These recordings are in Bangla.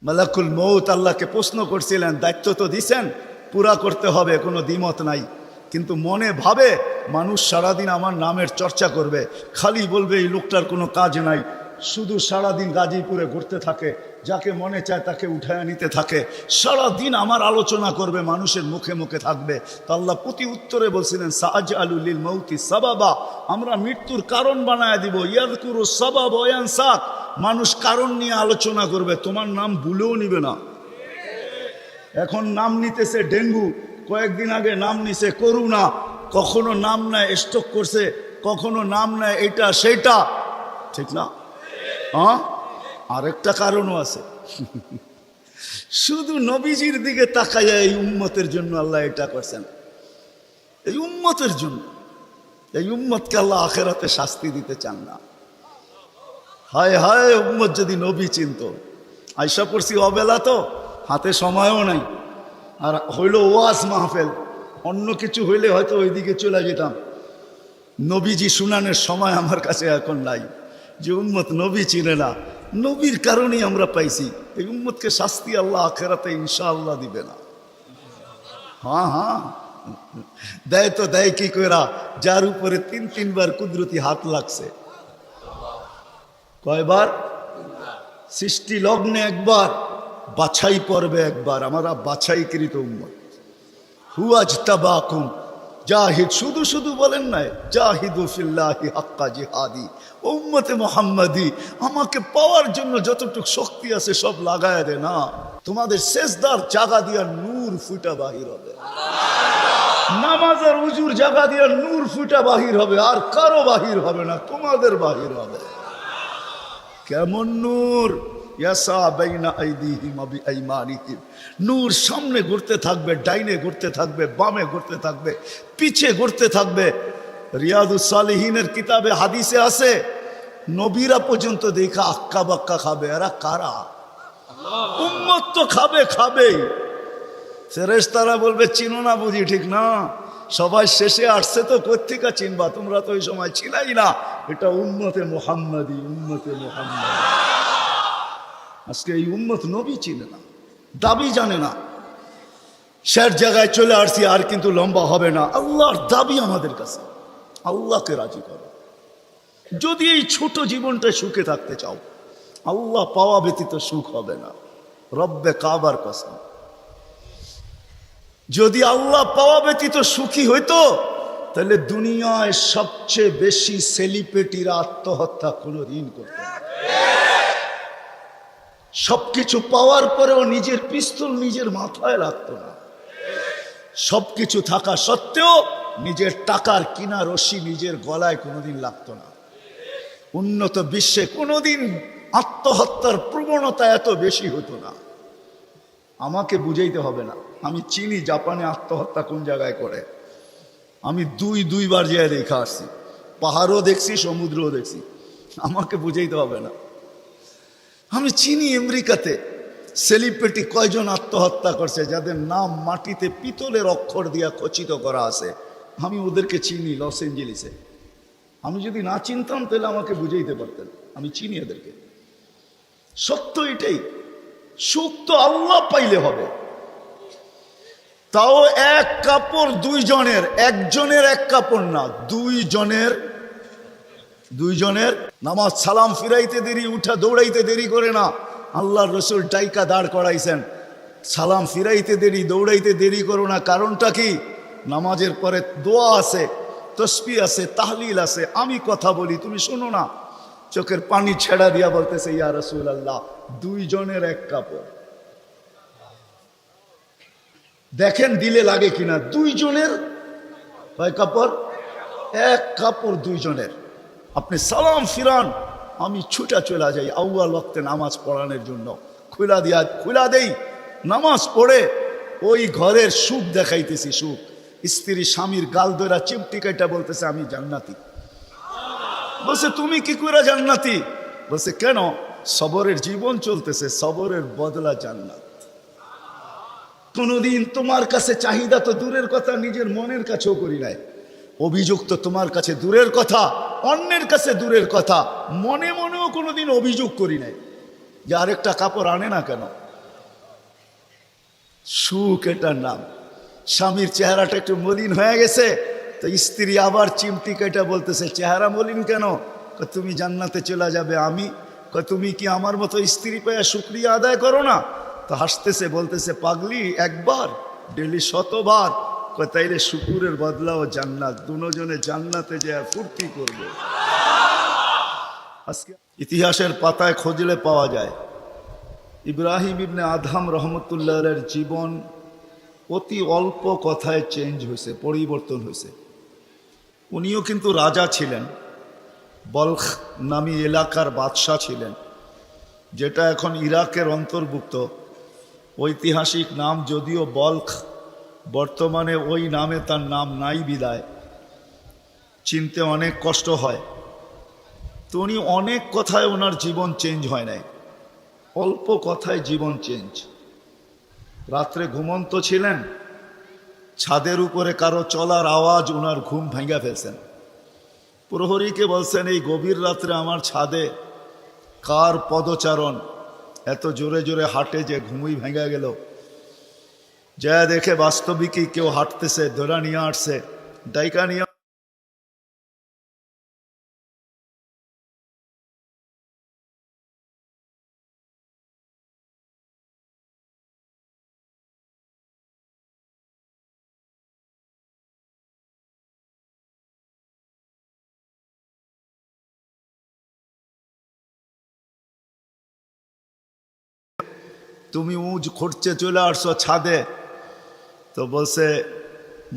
মালাকুল মউত আল্লাহকে প্রশ্ন করছিলেন, দায়িত্ব তো দিছেন, পুরা করতে হবে, কোনো দ্বিমত নাই। কিন্তু মনে ভাবে মানুষ সারাদিন আমার নামের চর্চা করবে, খালি বলবে এই লোকটার কোনো কাজ নাই, শুধু সারাদিন গাজীপুরে ঘুরতে থাকে, যাকে মনে চায় তাকে উঠায় নিতে থাকে, সারাদিন আমার আলোচনা করবে, মানুষের মুখে মুখে থাকবে। তো আল্লাহ প্রতি উত্তরে বলছিলেন, সাআজআলু লিল মাউতি সাবাবা, আমরা মৃত্যুর কারণ বানায় দিব। ইয়াযকুরু সাবাব ওয়া ইয়ানসাক, মানুষ কারণ নিয়ে আলোচনা করবে, তোমার নাম ভুলেও নিবে না। এখন নাম নিতেছে ডেঙ্গু, কয়েকদিন আগে নাম নিছে করোনা, কখনো নাম নেয় স্ট্রোক করছে, কখনো নাম নেয় এটা সেটা, ঠিক না? হ্যাঁ, আরেকটা কারণও আছে। শুধু নবীজির দিকে তাকাইয়া এই উম্মতের জন্য আল্লাহ এটা করছেন, এই উম্মতের জন্য। এই উম্মতকে আল্লাহ আখেরাতে শাস্তি দিতে চান না। হায় হায়, উম্মত যদি নবী চিনত। আয়সা পড়ছি অবেলা, তো হাতে সময়ও নাই, আর হইল ওয়াজ মাহফিল, অন্য কিছু হইলে হয়তো ওইদিকে চলে যেতাম। নবীজি শুনানের সময় আমার কাছে এখন নাই। যে উম্মত নবী চিনে না, নবীর কারণেই আমরা পাইছি। এই উম্মতকে শাস্তি আল্লাহ আখেরাতে ইনশাআল্লাহ দিবে না। হ্যাঁ হ্যাঁ, দেয় তো দেয় কি কইরা, যার উপরে তিনবার কুদরতি হাত লাগছে। কয়বার? সৃষ্টি লগ্নে একবার, বাছাই পর্বে একবার। আমরা বাছাইকৃত উম্মত। হুয়াজতাবাকুম জাহিদ, শুধু শুধু বলেন নাই, জাহিদু ফিল্লাহি হাক্কা জিহাদি। উম্মতে মুহাম্মাদি, আমাকে পাওয়ার জন্য যতটুকু শক্তি আছে সব লাগায় দে না। তোমাদের সেজদার জায়গা দিয়া নূর ফুটা বাহির হবে, নামাজের উজুর জায়গা দিয়া নূর ফুটা বাহির হবে, আর কারো বাহির হবে না, তোমাদের বাহির হবে। কেমন নূর? ইয়াসা বাইনা আইদিহিম ওয়া বিআইমানিহিম, নূর সামনে ঘুরতে থাকবে, ডাইনে ঘুরতে থাকবে, বামে ঘুরতে থাকবে, পিছে ঘুরতে থাকবে। রিয়াদুস সালিহিনের কিতাবে হাদিসে আছে, নবীরা পর্যন্ত দেখা আক্কা বাক্কা খাবে। এরা কারা? উম্মত তো খাবে, খাবেই। ফেরেশতারা বলবে চিনো না বুঝি, ঠিক না? সবাই শেষে আসছে তো, কোত্থেকে চিনবা? তোমরা তো ওই সময় ছিলাই না। এটা উম্মতে মুহাম্মাদি, উম্মতে মুহাম্মাদি। আজকে এই উম্মত নবী চিনে না, দাবি জানে না। শের জায়গায় চলে আসছি, আর কিন্তু লম্বা হবে না। আল্লাহর দাবি আমাদের কাছে, আল্লাহকে রাজি করো। যদি এই ছোট জীবনটা সুখে থাকতে চাও, আল্লাহ পাওয়া ব্যতীত সুখ হবে না। রব্বে কাবার কসম, যদি আল্লাহ পাওয়া ব্যতীত সুখী হইতো, তাহলে দুনিয়ায় সবচেয়ে বেশি সেলিব্রিটিরা আত্মহত্যা কোনোদিন করত না। সবকিছু পাওয়ার পরেও নিজের পিস্তল নিজের মাথায় লাগতো না। সবকিছু থাকা সত্ত্বেও নিজের টাকার কিনা রশি নিজের গলায় কোনোদিন লাগতো না। উন্নত বিশ্বে কোনোদিন আত্মহত্যার প্রবণতা এত বেশি হতো না। আমাকে বুঝাইতে হবে না, আমি চিনি জাপানে আত্মহত্যা কোন জায়গায় করে। আমি দুইবার যেয়ে দেখে আসছি, পাহাড়ও দেখছি, সমুদ্রও দেখছি। আমাকে বুঝাইতে হবে না, আমি চিনি আমেরিকাতে সেলিব্রিটি কয়জন আত্মহত্যা করছে, যাদের নাম মাটিতে পিতলের অক্ষর দিয়া খচিত করা আছে। আমি ওদেরকে চিনি লস এঞ্জেলিসে। আমি যদি না চিনতাম তাহলে আমাকে বুঝাইতে পারতেন, আমি চিনি এদেরকে। সত্য এটাই, সুখ তো আল্লাহ পাইলে হবে। তাও এক কাপড় দুইজনের, একজনের এক কাপড় না, দুইজনের। নামাজ সালাম ফিরাইতে দেরি, উঠা দৌড়াইতে দেরি করে না। আল্লাহর রসুল ডাইকা দাঁড় করাইছেন, সালাম ফিরাইতে দেরি, দৌড়াইতে দেরি করো না। কারণটা কি? নামাজের পরে দোয়া আছে, তসবিহ আছে, তাহলিল আছে। আমি কথা বলি, তুমি শোনো না। চোখের পানি ছেড়া দিয়া বলতেছে, ইয়া রাসূলুল্লাহ, দুইজনের এক কাপড়। দেখেন দিলে লাগে কিনা। দুইজনের কয় কাপড়? এক কাপড় দুইজনের। আপনি সালাম ফিরান, আমি ছুটা চলে যাই আউয়াল ওয়াক্তে নামাজ পড়ানোর জন্য। খুলা দেই, নামাজ পড়ে ওই ঘরের সুখ দেখাইতেছি। সুখ, স্ত্রী স্বামীর গাল ধরা চিমটি কাইটা বলতেছে আমি জান্নাতি। বলছে তুমি কি করে জান্নাতি? বলছে কেন? সবরের জীবন চলতেছে, সবরের বদলা জান্নাত। কোনোদিন তোমার কাছে চাহিদা তো দূরের কথা, নিজের মনের কাছেও করি নাই। অভিযোগ তো তোমার কাছে দূরের কথা, অন্যের কাছে দূরের কথা, মনে মনেও কোনোদিন অভিযোগ করি নাই যে আরেকটা কাপড় আনে না কেন। সুখ এটার নাম। স্বামীর চেহারাটা একটু মলিন হয়ে গেছে, তো স্ত্রী আবার চিমটি কেটে বলতেছে চেহারা মলিন কেন? তুমি জান্নাতে চলে যাবে। আমি তুমি কি আমার মতো স্ত্রী পেয়ে শুকরিয়া আদায় করো না? তো হাসতেছে, বলতেছে পাগলি, একবার ডেলি 100বার। তাইলে শুকুরের বদলাও জান্নাত, দুজনে জান্নাতে যায় ফুর্তি করবে। আজকে ইতিহাসের পাতায় খোঁজলে পাওয়া যায় ইব্রাহিম ইবনে আদহাম রহমতুল্লাহের জীবন অতি অল্প কথায় চেঞ্জ হয়েছে, পরিবর্তন হয়েছে। উনিও কিন্তু রাজা ছিলেন, বলখ নামী এলাকার বাদশাহ ছিলেন, যেটা এখন ইরাকের অন্তর্ভুক্ত। ঐতিহাসিক নাম যদিও বলখ, বর্তমানে ওই নামে তার নাম নাই বিদায়, চিনতে অনেক কষ্ট হয়। তো উনি অনেক কথায় ওনার জীবন চেঞ্জ হয় নাই, অল্প কথায় জীবন চেঞ্জ। রাত্রে ঘুমন্ত ছিলেন, ছাদের উপরে কারো চলার আওয়াজ ওনার ঘুম ভেঙে ফেলছেন। প্রহরীকে বলছেন এই গভীর রাত্রে আমার ছাদে কার পদচারণ, এত জোরে জোরে হাঁটে যে ঘুমই ভেঙে গেল। যা দেখে বাস্তবিকই কেউ হাঁটতেছে, ধরা নিয়ে আসছে, ডাইকা নিয়ে। তুমি উঁচ খুঁড়ছে চলে আসছো ছাদে। তো বলছে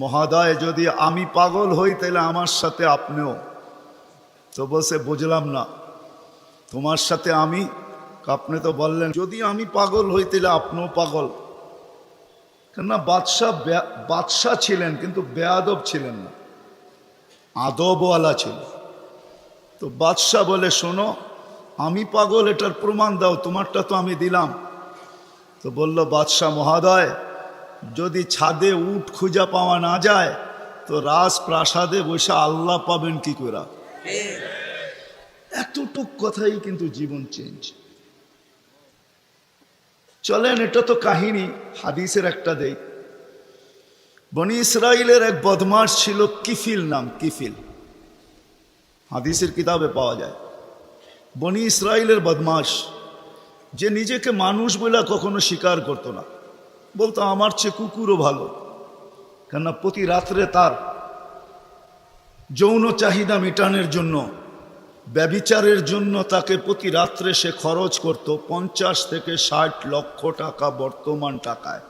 মহোদয় যদি আমি পাগল হই তাহলে আমার সাথে আপনিও। তো বলছে বুঝলাম না, তোমার সাথে আমি? আপনি তো বললেন যদি আমি পাগল হই তাহলে আপনিও পাগল। কেননা বাদশাহ ছিলেন কিন্তু বেয়াদব ছিলেন না, আদবওয়ালা ছিল। তো বাদশাহ বলে শোনো, আমি পাগল এটার প্রমাণ দাও, তোমারটা তো আমি দিলাম। তো বলল বাদশাহ মহোদয় যদি ছাদে উট খুঁজা পাওয়া না যায় তো রাজপ্রাসাদে বসে আল্লাহ পাবেন কি করে? এতটুক কথাই কিন্তু জীবন চেঞ্জ। চলেন, এটা তো কাহিনী, হাদিসের একটা দেই। বনি ইসরাইলের এক বদমাশ ছিল, কিফিল নাম, কিফিল, হাদিসের কিতাবে পাওয়া যায়। বনি ইসরাইলের বদমাশ, যে নিজেকে মানুষ বলে কখনো স্বীকার করতো না, বলতো আমার চেয়ে কুকুরও ভালো। কেননা প্রতি রাত্রে তার যৌন চাহিদা মেটানোর জন্য, ব্যভিচারের জন্য তাকে প্রতি রাত্রে সে খরচ করত 50 থেকে 60 লক্ষ টাকা বর্তমান টাকায়।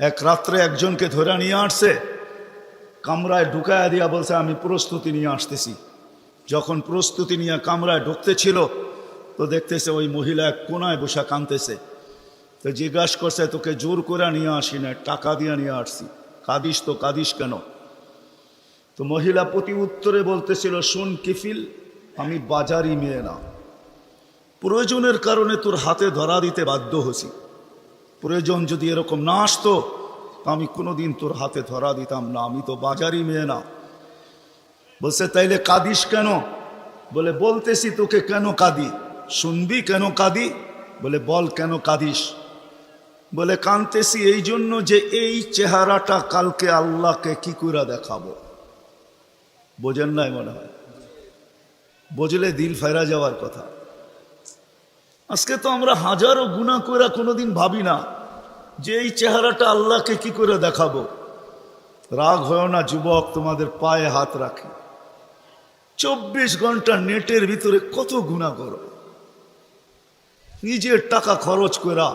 এক রাত্রে একজনকে ধরে নিয়ে আসছে, কামরায় ঢুকায় দিয়া বলছে আমি প্রস্তুতি নিয়ে আসতেছি। যখন প্রস্তুতি নিয়ে কামরায় ঢুকতে ছিল তো দেখতেছে ওই মহিলা এক কোনায় বসে কাঁদতেছে। তো জিজ্ঞাসা করছে তোকে জোর করে নিয়ে আসি না, টাকা দিয়ে নিয়ে আসছি, কাঁদিস তো কাঁদিস কেন? তো মহিলা প্রতি উত্তরে বলতেছিল শোন কিফিল, আমি বাজারি মেয়ে না, প্রয়োজনের কারণে তোর হাতে ধরা দিতে বাধ্য হছি। প্রয়োজন যদি এরকম না আসতো আমি কোনোদিন তোর হাতে ধরা দিতাম না, আমি তো বাজারি মেয়ে না। বলছে তাইলে কাঁদিস কেন? বলে বলতেছি তোকে কেন কাঁদি, শুনবি কেন কাঁদি? বলে বল কেন কাঁদিস? বলে কাঁদতেছি এই জন্য যে এই চেহারাটা কালকে আল্লাহকে কি করে দেখাবো। বোঝেন নাই মনে হয়? বুঝলে দিল ফেরা যাওয়ার কথা। আজকে তো আমরা হাজারো গুনাহ করে কোনোদিন ভাবি না যে এই চেহারাটা আল্লাহকে কি করে দেখাবো। রাগ হয় না যুবক, তোমাদের পায়ে হাত রাখি, 24 ঘন্টা নেটের ভিতরে কত গুনাহ করো, নিজের টাকা খরচ করা।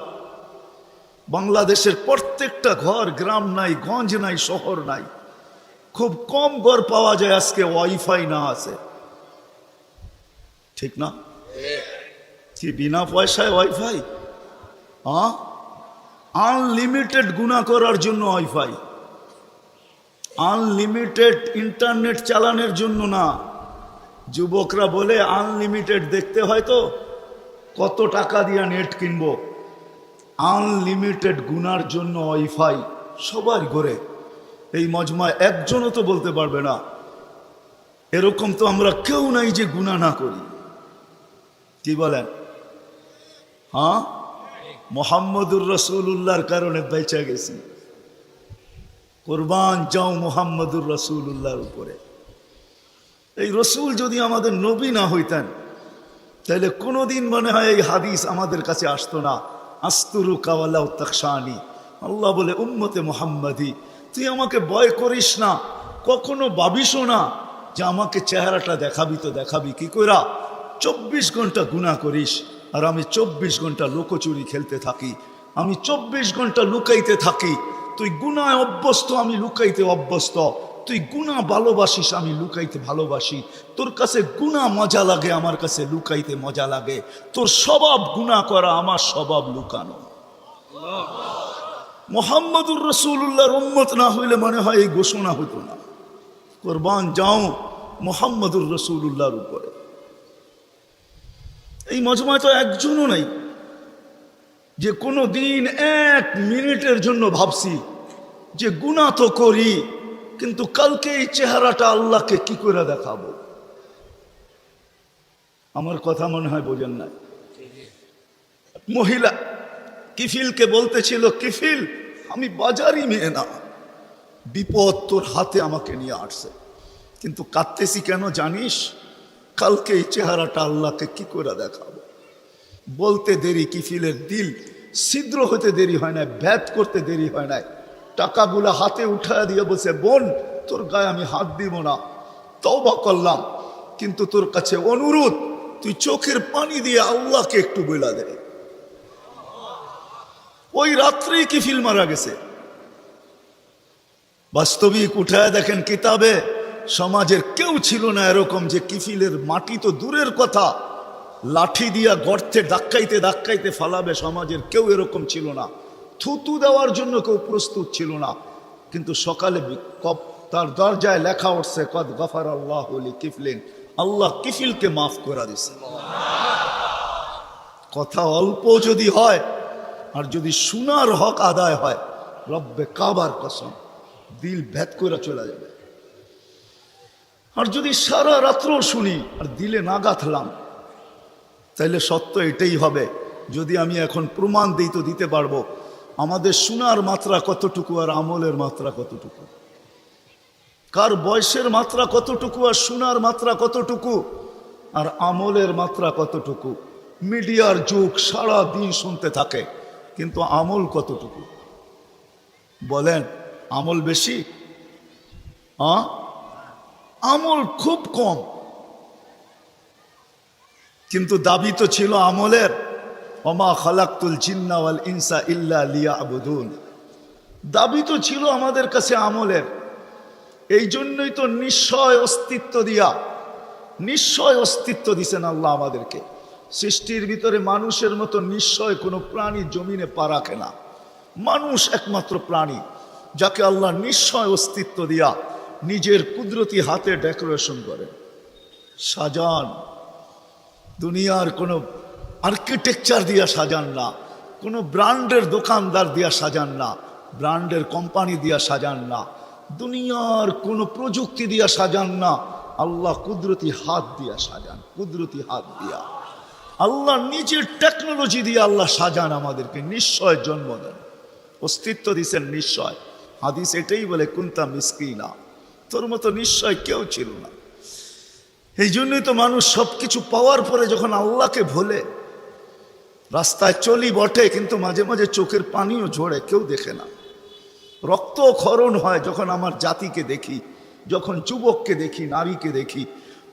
বাংলাদেশের প্রত্যেকটা ঘর, গ্রাম নাই, গঞ্জ নাই, শহর নাই, খুব কম ঘর পাওয়া যায় আজকে ওয়াইফাই না আছে, ঠিক না? কি বিনা পয়সায় ওয়াইফাই? আনলিমিটেড গুনাহ করার জন্য ওয়াইফাই, আনলিমিটেড ইন্টারনেট চালানোর জন্য না। যুবকরা বলে আনলিমিটেড দেখতে হয় তো কত টাকা দিয়ে নেট কিনবো। আনলিমিটেড গুনার জন্য ওয়াইফাই সবার ঘরে। এই মজমায় একজনও তো বলতে পারবে না এরকম তো আমরা কেউ নাই যে গুনাহ না করি। কি বলেন? হ্যাঁ, মোহাম্মদুর রসুল্লাহর কারণে বেঁচে গেছি। কোরবান যাও মোহাম্মদুর রসুল্লাহর উপরে। এই রসুল যদি আমাদের নবী না হইতেন তাহলে কোনোদিন মনে হয় এই হাদিস আমাদের কাছে আসতো না। আস্তুরু কাওয়ালাউ তাকশানি, আল্লাহ বলে উম্মতে মুহাম্মাদি তুই আমাকে ভয় করিস না, কখনো ভাবিসও না যে আমাকে চেহারাটা দেখাবি। তো দেখাবি কি কইরা? 24 ঘন্টা গুনাহ করিস আর আমি 24 ঘন্টা লুকোচুরি খেলতে থাকি, আমি 24 ঘন্টা লুকাইতে থাকি। তুই গুনায় অভ্যস্ত, আমি লুকাইতে অভ্যস্ত। তুই গুনাহ ভালোবাসিস, আমি লুকাইতে ভালোবাসি। তোর কাছে গুনাহ মজা লাগে, আমার কাছে লুকাইতে মজা লাগে। তোর স্বভাব গুনাহ করা, আমার স্বভাব লুকানো। মুহাম্মদুর রাসূলুল্লাহর উম্মত না হইলে মনে হয় এই ঘোষণা হতো না। কুরবান যাও মুহাম্মদুর রাসূলুল্লাহর উপরে। এই মজমায় তো একজনও নাই যে কোনো দিন 1 মিনিটের জন্য ভাবছি যে গুনাহ তো করি, কিন্তু কালকে এই চেহারাটা আল্লাহকে কি করে দেখাবো। আমার কথা মনে হয় বোঝেন না। মহিলা কিফিলকে বলতেছিল, কিফিল আমি বাজারি মেয়ে না, বিপদ তোর হাতে আমাকে নিয়ে আসছে, কিন্তু কাঁদতেছি কেন জানিস? কালকে এই চেহারাটা আল্লাহকে কি করে দেখাবো। বলতে দেরি, কিফিলের দিল ছিদ্র হতে দেরি হয় না, ভেদ করতে দেরি হয় না। টাকাগুলা হাতে উঠায় দিয়ে বলছে, বোন তোর গায়ে আমি হাত দিব না, তওবা করলাম, কিন্তু তোর কাছে অনুরোধ তুই চোখের পানি দিয়ে আল্লাহকে একটু বইলা দে। ওই রাত্রেই কিফিল মারা গেছে। বাস্তবিক উঠায় দেখেন কিতাবে, সমাজের কেউ ছিল না এরকম যে কিফিলের মাটি তো দূরের কথা, লাঠি দিয়া গর্তে ধাক্কাইতে ধাক্কাইতে ফালাবে, সমাজের কেউ এরকম ছিল না। থুতু দেওয়ার জন্য কেউ প্রস্তুত ছিল না। কিন্তু সকালে তার দরজায় লেখা উঠছে, কদ গফার আল্লাহ কিফলিন, আল্লাহ কিফিলকে মাফ করে দিছে। কথা অল্প যদি হয় আর যদি শোনার হক আদায় হয়, রব্বে কাবার কসম দিল ভেদ করে চলে যাবে। আর যদি সারা রাত্র শুনি আর দিলে না গাঁথলাম, তাইলে সত্য এটাই হবে। যদি আমি এখন প্রমাণ দিই তো দিতে পারবো আমাদের শোনার মাত্রা কতটুকু আর আমলের মাত্রা কতটুকু, কার বয়সের মাত্রা কতটুকু আর শোনার মাত্রা কতটুকু আর আমলের মাত্রা কতটুকু। মিডিয়ার যুগ, সারা দিন শুনতে থাকে, কিন্তু আমল কতটুকু বলেন? আমল বেশি? আমল খুব কম, কিন্তু দাবি তো ছিল আমলের। ওমা খালাকতুল জিন্না ওয়াল ইনসা ইল্লা লিয়াবুদুন, দাবি তো ছিল আমাদের কাছে আমলের। এই জন্যই তো নিশ্চয় অস্তিত্ব দিছেন আল্লাহ আমাদেরকে। সৃষ্টির ভিতরে মানুষের মতো নিশ্চয় কোনো প্রাণী জমিনে পা রাখে না। মানুষ একমাত্র প্রাণী যাকে আল্লাহ নিশ্চয় অস্তিত্ব দিয়া নিজের কুদরতি হাতে ডেকোরেশন করেন, সাজান। দুনিয়ার কোনো আর্কিটেকচার দিয়া সাজান না, কোনো ব্র্যান্ডের দোকানদার দিয়া সাজান না, ব্র্যান্ডের কোম্পানি দিয়া সাজান না, দুনিয়ার কোনো প্রযুক্তি দিয়া সাজান না। আল্লাহ কুদরতি হাত দিয়া সাজান, কুদরতি হাত দিয়া আল্লাহ নিজের টেকনোলজি দিয়ে আল্লাহ সাজান আমাদেরকে। নিশ্চয় জন্ম দেন, অস্তিত্ব দিছেন নিশ্চয়। হাদিস এটাই বলে, কুনতা মিসকিনা, তোর মতো নিশ্চয় কেউ ছিল না। এই জন্যই তো মানুষ সব কিছু পাওয়ার পরে যখন আল্লাহকে ভোলে, রাস্তায় চলি বটে কিন্তু মাঝে মাঝে চোখের পানিও ঝরে, কেউ দেখে না। রক্ত ক্ষরণ হয় যখন আমার জাতিকে দেখি, যখন যুবককে দেখি, নারীকে দেখি,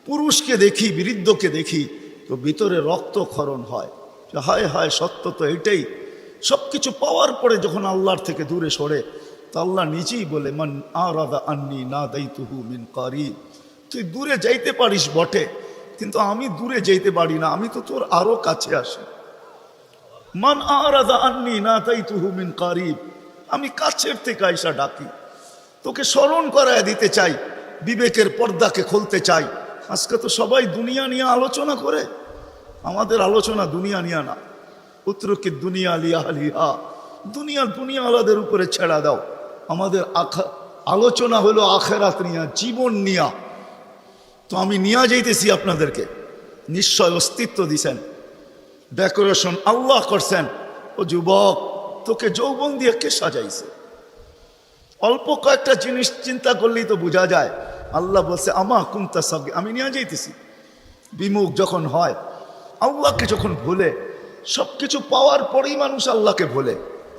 পুরুষকে দেখি, বৃদ্ধকে দেখি, তো ভিতরে রক্ত ক্ষরণ হয়। হায় হায়, সত্য তো এটাই। সব কিছু পাওয়ার পরে যখন আল্লাহর থেকে দূরে সরে, তো আল্লাহ নিজেই বলে, মান আরাদা আন্নি না দাইতুহু মিন কারিব, তুই দূরে যাইতে পারিস বটে, কিন্তু আমি দূরে যাইতে পারি না, আমি তো তোর আরো কাছে আসি। মান আরাদা আন্নি না দাইতুহু মিন কারিব, আমি কাছের থেকে আইসা ডাকি, তোকে স্মরণ করায় দিতে চাই, বিবেকের পর্দাকে খুলতে চাই। আজকে তো সবাই দুনিয়া নিয়ে আলোচনা করে, আমাদের আলোচনা দুনিয়া নিয়ে না। উত্তরকে দুনিয়া লিয়া, দুনিয়া আলাদের উপরে ছেড়া দাও। আমাদের আলোচনা হলো আখেরাত নিয়া, জীবন নিয়া। তো আমি নিয়ে যাইতেছি আপনাদেরকে। নিশ্চয় অস্তিত্ব দিছেন, ডেকোরেশন আল্লাহ করছেন, ও যুবক, তোকে যৌবন দিয়ে কে সাজাইছে? অল্প কয়েকটা জিনিস চিন্তা করলেই তো বোঝা যায়। আল্লাহ বলছে আমা কুনতা সাগী, আমি নিয়ে যাইতেছি। বিমুখ যখন হয়, আল্লাহকে যখন ভুলে, সব কিছু পাওয়ার পরেই মানুষ আল্লাহকে ভুলে,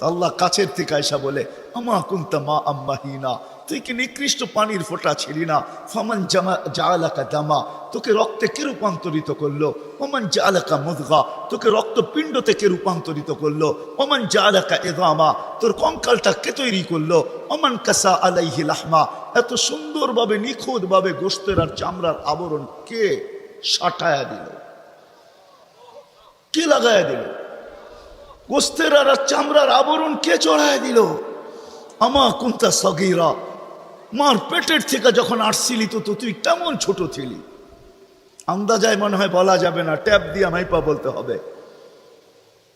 আল্লাহ কাছের থেকে আয়সা বলে আমা কুনতা মা আম্মাহিনা, তুই কি নিকৃষ্ট পানির ফোঁটা ছিলি না? ফামান জাআলাকা দামা, তোকে রক্তে কে রূপান্তরিত করলো? ওমান জাআলাকা মুদগা, তোকে রক্তপিণ্ড থেকে রূপান্তরিত করলো। ওমান জাআলাকা ইযামা, তোর কঙ্কালটা কে তৈরি করলো? ওমান কাসা আলাইহি লাহমা, এত সুন্দরভাবে নিখুঁতভাবে গোশতের আর চামড়ার আবরণ কে সাটায়া দিল? কে লাগায়া দিল? গোশতের আর চামড়ার আবরণ কে চড়ায় দিল? আমা কুনতা সগীরা, মার পেটের থেকে যখন আসছিলি তো তুই কেমন ছোট ছিলি? আন্দাজায় মনে হয় বলা যাবে না, ট্যাপ দিয়ে মাইপা বলতে হবে।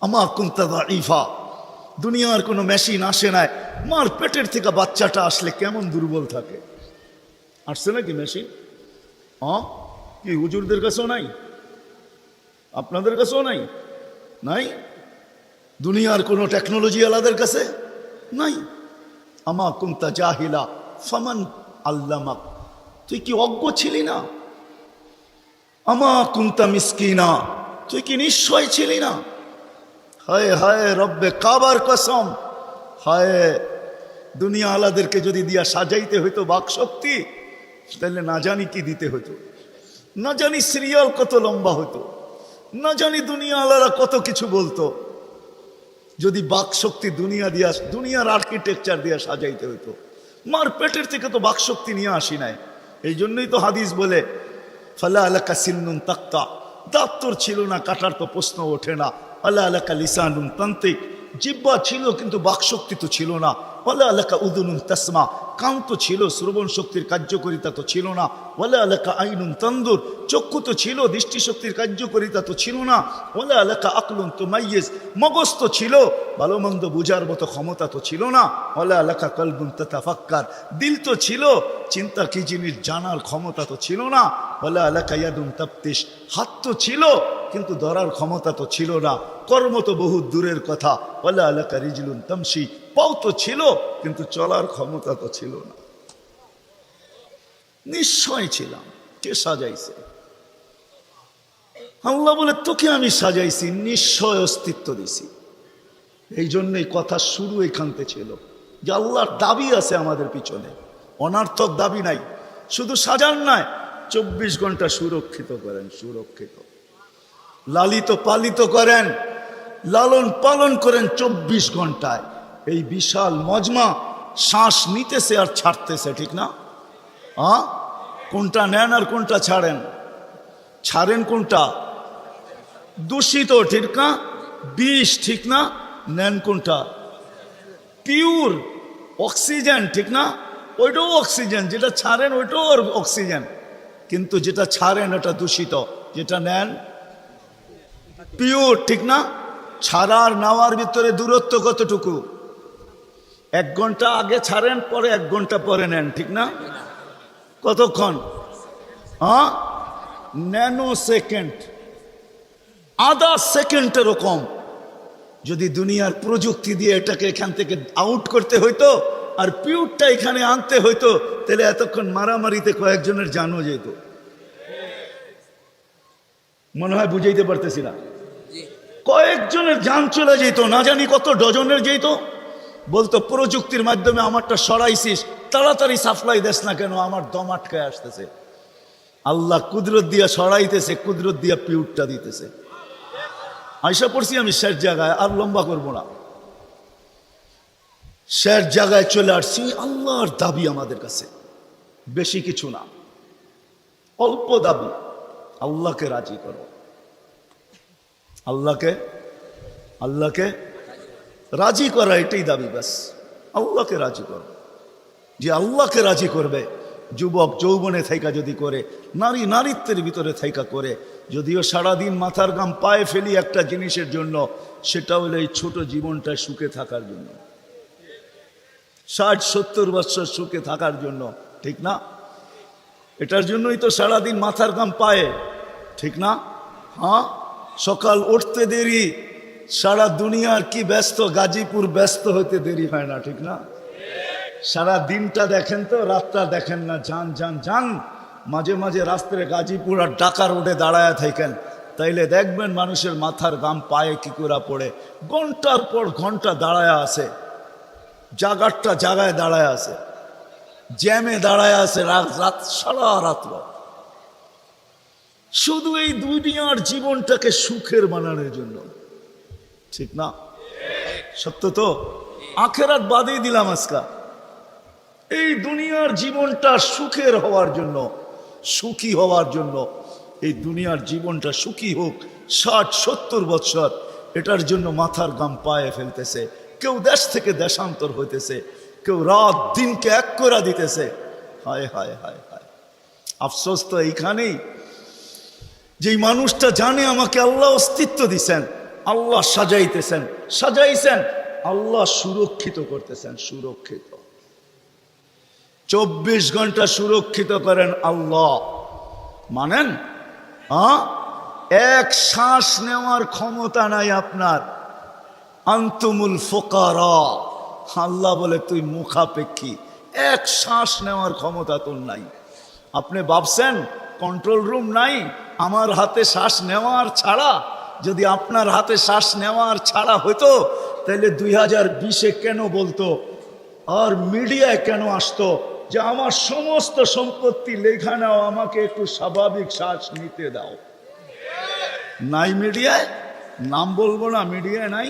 আমা কুনতা দাঈফা, দুনিয়ার কোনো মেশিন আসে নাই, মার পেটের থেকে বাচ্চাটা আসলে কেমন দুর্বল থাকে। আসছে নাকি মেশিন? কি হুজুরদের কাছেও নাই? আপনাদের কাছেও নাই? নাই? দুনিয়ার কোনো টেকনোলজি আলাদের কাছে নাই। আমা কুনতা জাহিলা ফামান আল্লামাক, তুই কি অজ্ঞ ছিলি না? আমা কুনতা মিসকিনা, তুই কি নিশ্চয় ছিলি না? হায় হায় রব্বে কাবার কসম, হায় দুনিয়া আলাদেরকে যদি দিয়া সাজাইতে হইতো বাকশক্তি, তাহলে না জানি কি দিতে হতো, না জানি সিরিয়াল কত লম্বা হতো, না জানি দুনিয়া আলারা কত কিছু বলতো। যদি বাকশক্তি দুনিয়া দিয়া, দুনিয়ার আর্কিটেকচার দিয়া সাজাইতে হইতো, মার পেটের থেকে তো বাকশক্তি নিয়ে আসি নাই। এই জন্যই তো হাদিস বলে ফালা আলাকা সিন্নুন তাক্তা, দাঁত তোর ছিল না, কাটার তো প্রশ্ন ওঠে না। আলা আলাকা লিসানুন তান্তিক, জিহ্বা ছিল কিন্তু বাকশক্তি তো ছিল না। ওয়ালা আলাকা উদুনুন তাসমা, কান তো ছিল, শ্রবণ শক্তির কার্যকারিতা তো ছিল না। ওয়ালা আলাকা আইনুন তানদুর, চক্ষু তো ছিল, দৃষ্টিশক্তির কার্যকারিতা তো ছিল না। ওয়ালা আলাকা আকলুন তুমাইয়িজ, মগজ তো ছিল, ভালো মন্দ বুঝার মতো ক্ষমতা তো ছিল না। ওয়ালা আলাকা কলবুন তাতাফাক্কার, দিল তো ছিল, চিন্তা কি জিনিস জানার ক্ষমতা তো ছিল না। ওয়ালা আলাকা ইয়াদুন তাফতিশ, হাত তো ছিল কিন্তু ধরার ক্ষমতা তো ছিল না। কর্ম তো বহু দূরের কথা। ওয়ালা আলাকা রিজলুন তামশি, পাও তো ছিল কিন্তু চলার ক্ষমতা তো ছিল না। নিশ্চয় ছিলাম। কে সাজাইছে? আল্লাহ বলে তোকে আমি সাজাইছি, নিশ্চয় অস্তিত্ব দিছি। এই জন্যই কথা শুরু এখানতে ছিল যে আল্লাহর দাবি আছে আমাদের পিছনে, অনার্থক দাবি নাই। শুধু সাজান নয়, 24 ঘন্টা সুরক্ষিত করেন, সুরক্ষিত, লালিত পালিত করেন, লালন পালন করেন 24 ঘন্টায়। এই বিশাল মজমা শ্বাস নিতেছে আর ছাড়তেছে, ঠিক না? কোনটা নেন আর কোনটা ছাড়েন? ছাড়েন কোনটা? দূষিত, ঠিক না? বিষ, ঠিক না? নেন কোনটা? পিওর অক্সিজেন, ঠিক না? ওইটাও অক্সিজেন, যেটা ছাড়েন ওইটাও অক্সিজেন, কিন্তু যেটা ছাড়েন এটা দূষিত, যেটা নেন পিওর, ঠিক না? ছাড়ার নেওয়ার ভিতরে দূরত্ব কতটুকু? 1 ঘন্টা আগে ছাড়েন, পরে 1 ঘন্টা পরে নেন, ঠিক না? কতক্ষণ? ন্যানো সেকেন্ড, আধা সেকেন্ডেরও কম। যদি দুনিয়ার প্রযুক্তি দিয়ে এটাকে এখান থেকে আউট করতে হইতো আর পিওরটা এখানে আনতে হইতো, তাহলে এতক্ষণ মারামারিতে কয়েকজনের জানও যেত। মনে হয় বুঝাইতে পারতেছি না? কয়েকজনের জান চলে যেত, না জানি কত ডজনের যেত। বলতো প্রযুক্তির মাধ্যমে আমারটা সরাইছিস, তাড়াতাড়ি সাপ্লাই দেস না কেন, আমার দম আটকায় আসতেছে। আল্লাহ কুদরত দিয়া সরাইতেছে, কুদরত দিয়া পিউরটা দিতেছে। আইসা পড়ছি আমি শেষ জায়গায়, আর লম্বা করব না। শেষ জায়গায় চলে আসছি। আল্লাহর দাবি আমাদের কাছে বেশি কিছু না, অল্প দাবি। আল্লাহকে রাজি করো, আল্লাহকে রাজি করা, এটাই দাবি। ব্যাস আল্লাহকে রাজি করো। যে আল্লাহকে রাজি করবে, যুবক যৌবনে থাইকা যদি করে, নারী নারীত্বের ভিতরে থাইকা করে, যদিও সারাদিন মাথার ঘাম পায়ে ফেলি একটা জিনিসের জন্য, সেটা হলো এই ছোট জীবনটায় সুখে থাকার জন্য, 60-70 বছর সুখে থাকার জন্য, ঠিক না? এটার জন্যই তো সারাদিন মাথার ঘাম পায়ে, ঠিক না? সকাল উঠতে দেরি, সারা দুনিয়ার কি ব্যস্ত, গাজীপুর ব্যস্ত হতে দেরি হয় না, ঠিক না? সারা দিনটা দেখেন তো, রাতটা দেখেন না। যান যান যান, মাঝে মাঝে রাস্তায় গাজীপুর আর ঢাকা রোডে দাঁড়ায় থাকেন, তাইলে দেখবেন মানুষের মাথার ঘাম পায়ে কি করে পড়ে। ঘন্টার পর ঘন্টা দাঁড়ায় আছে, জাগারটা জাগায় দাঁড়ায় আছে, জ্যামে দাঁড়ায় আছে, রাত সারা রাত্র, শুধু এই দুনিয়ার জীবনটাকে সুখের বানানোর জন্য, ঠিক না? সত্য তো? আখেরাত বাদই দিলাম আজকা, এই দুনিয়ার জীবনটা সুখের হওয়ার জন্য, সুখী হওয়ার জন্য, এই দুনিয়ার জীবনটা সুখী হোক 60-70 বছর, এটার জন্য মাথার ঘাম পায়ে ফেলতেছে। কেউ দেশ থেকে দেশান্তর হইতেছে, কেউ রাত দিনকে এক করে দিতেছে। হায় হায় হায় হায়, আফসোস তো এইখানেই, যেই মানুষটা জানে আমাকে আল্লাহ অস্তিত্ব দিছেন, আল্লাহ সাজাইছেন, আল্লাহ সুরক্ষিত করতেছেন, সুরক্ষিত 24 ঘন্টা সুরক্ষিত করেন আল্লাহ, মানেন? এক শ্বাস নেওয়ার ক্ষমতা নাই আপনার, আনতুমুল ফুকারা, আল্লাহ বলে তুই মুখাপেক্ষী, এক শ্বাস নেওয়ার ক্ষমতা তোর নাই। আপনি ভাবছেন কন্ট্রোল রুম নাই? আমার হাতে শ্বাস নেওয়ার ছাড়া, যদি আপনার হাতে শ্বাস নেওয়ার ছাড়া হইতো, তাহলে 2020-এ কেন বলতো আর মিডিয়ায় কেন আসতো যে আমার সমস্ত সম্পত্তি লেখা নাও, আমাকে একটু স্বাভাবিক শ্বাস নিতে দাও? নাই মিডিয়ায়, নাম বলবো না, মিডিয়ায় নাই।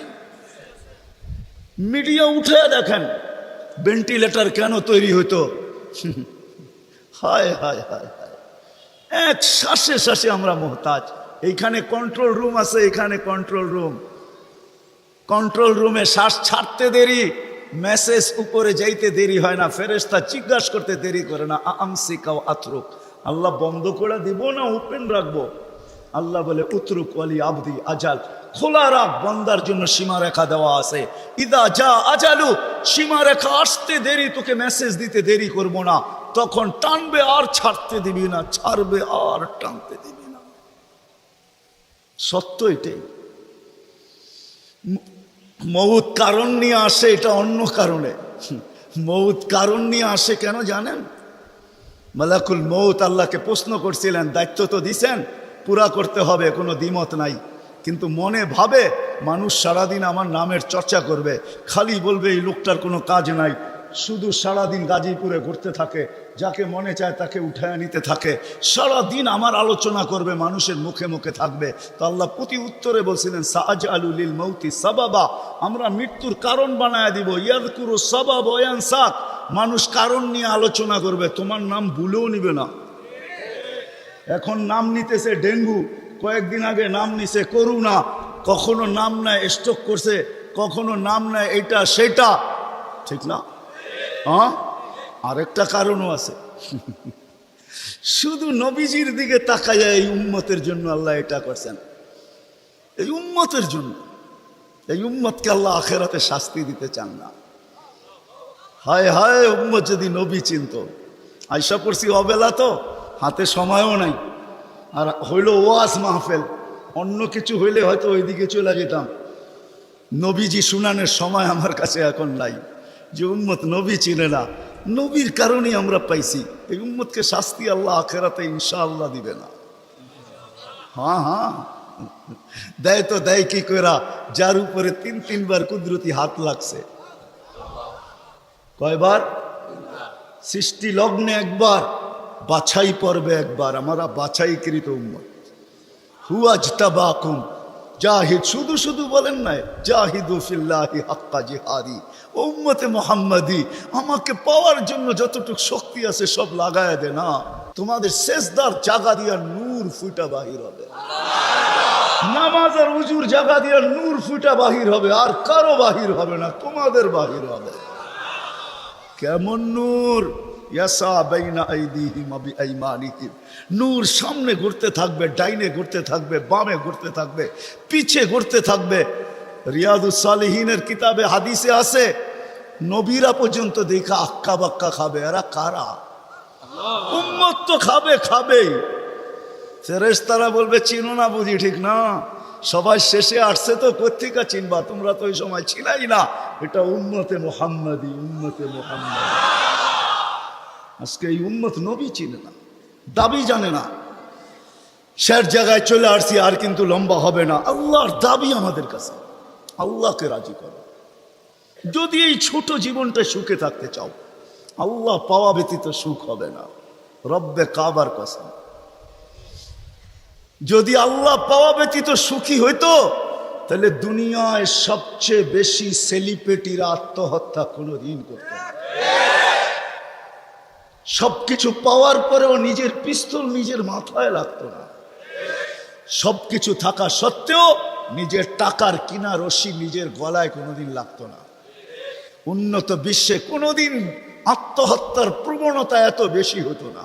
মিডিয়া উঠে দেখেন ভেন্টিলেটর কেন তৈরি হতো। হায় হায় হায় হায়, এক শ্বাসে শ্বাসে আমরা মোহতাজ। এইখানে কন্ট্রোল রুম আছে, এখানে কন্ট্রোল রুমে শ্বাস ছাড়তে দেরি, মেসেজ উপরে যাইতে দেরি হয় না, ফেরেশতা জিজ্ঞাসা করতে দেরি করে না, আমসিকাও আতরুক, আল্লাহ বন্ধ করে দিব না ওপেন রাখবো? আল্লাহ বলে উতরুক ওয়ালি আবদি আজাল, খোলা রাখ, বন্দার জন্য সীমারেখা দেওয়া আছে। ইদা যা আজালু, সীমারেখা আসতে দেরি, তোকে মেসেজ দিতে দেরি করব না, তখন টানবে আর ছাড়তে দিবি না, ছাড়বে আর টানতে দিবি না। সত্য এটাই। মউত কারণ নিয়ে আসে, এটা অন্য কারণে। মউত কারণ নিয়ে আসে কেন জানেন? মালাকুল মউত আল্লাহকে প্রশ্ন করছিলেন, দায়িত্ব তো দিছেন, পুরা করতে হবে, কোনো দ্বিমত নাই, কিন্তু মনে ভাবে মানুষ সারাদিন আমার নামের চর্চা করবে, খালি বলবে এই লোকটার কোনো কাজ নাই, শুধু সারাদিন গাজীপুরে ঘুরতে থাকে, যাকে মনে চায় তাকে উঠায় নিতে থাকে, সারাদিন আমার আলোচনা করবে, মানুষের মুখে মুখে থাকবে। তো আল্লাহ প্রতি উত্তরে বলছিলেন, সাআজআলু লিল মাউতি সাবাবা, আমরা মৃত্যুর কারণ বানায় দিব, ইয়াযকুরু সাবাব ওয়া ইয়ানসাক, মানুষ কারণ নিয়ে আলোচনা করবে, তোমার নাম ভুলেও নিবে না। এখন নাম নিতেছে ডেঙ্গু, কয়েকদিন আগে নাম নিছে করোনা, কখনো নাম নেয় স্ট্রোক করছে, কখনো নাম নেয় এটা সেটা, ঠিক না? আরেকটা কারণও আছে, শুধু নবীজির দিকে তাকাইয়া এই উম্মতের জন্য আল্লাহ এটা করছেন, এই উম্মতের জন্য। এই উম্মতকে আল্লাহ আখেরাতে শাস্তি দিতে চান না। হায় হায়, উম্মত যদি নবী চিনত। আয়সা পড়ছি অবেলা, তো হাতে সময়ও নাই, আর হইল ওয়াজ মাহফিল, অন্য কিছু হইলে হয়তো ওইদিকে চলে যেতাম। নবীজি শুনানের সময় আমার কাছে এখন নাই, যে উম্মত নবী চিনে না, নবীর কারণেই আমরা পাইছি। এই উম্মতকে শাস্তি আল্লাহ আখেরাতে ইনশাআল্লাহ দিবে না। হ্যাঁ, দেয় তো দেয় কি করা, যার উপরে 3-3 বার কুদরতি হাত লাগছে। কয়বার? সৃষ্টি লগ্নে একবার, বাছাই পর্বে একবার, আমরা বাছাইকৃত উম্মত। হুয়াজতাবাকুম জাহিদ, শুধু শুধু বলেন নাই, জাহিদু ফিল্লাহি হাক্কা জিহাদি, উম্মতে মুহাম্মাদি, আমাকে পাওয়ার জন্য যতটুকু শক্তি আছে সব লাগায় দে না, তোমাদের সেজদার জায়গা দিয়া নূর ফুটা বাহির হবে, নামাজ আর উজুর জায়গা দিয়া নূর ফুটা বাহির হবে, আর কারো বাহির হবে না, তোমাদের বাহির হবে। কেমন নূর? ইয়াসা বাইনা আইদিহিম ওয়া বিআইমানিহিম, নূর সামনে ঘুরতে থাকবে, ডাইনে ঘুরতে থাকবে, বামে ঘুরতে থাকবে, পিছে ঘুরতে থাকবে। রিয়াদুস সালিহিনের কিতাবে হাদিসে আছে, নবীরা পর্যন্ত দেখা আক্কা বাক্কা খাবে। এরা কারা? উম্মত তো খাবেই। ফেরেশতারা বলবে চিনো না বুঝি, ঠিক না? সবাই শেষে আসছে তো কোত্থেকে চিনবা, তোমরা তো ওই সময় ছিলাই না। এটা উম্মতে মুহাম্মাদি, উম্মতে মুহাম্মাদি। আজকে এই উম্মত নবী চিনে না, দাবি জানে না। শেষ জায়গায় চলে আসছি, আর কিন্তু লম্বা হবে না। আল্লাহর দাবি আমাদের কাছে, আল্লাহকে রাজি করো। যদি এই ছোট জীবনটা সুখে থাকতে চাও, আল্লাহ পাওয়া ব্যতীত সুখ হবে না। রব্বে কাবার কসম, যদি আল্লাহ পাওয়া ব্যতীত সুখী হইতো, তাহলে দুনিয়ায় সবচেয়ে বেশি সেলিব্রিটিরা আত্মহত্যা কোনোদিন করত না। সবকিছু পাওয়ার পরেও নিজের পিস্তল নিজের মাথায় লাগতো না। সবকিছু থাকা সত্ত্বেও নিজের টাকার কিনা রশি নিজের গলায় কোনোদিন লাগতো না। উন্নত বিশ্বে কোনোদিন আত্মহত্যার প্রবণতা এত বেশি হতো না।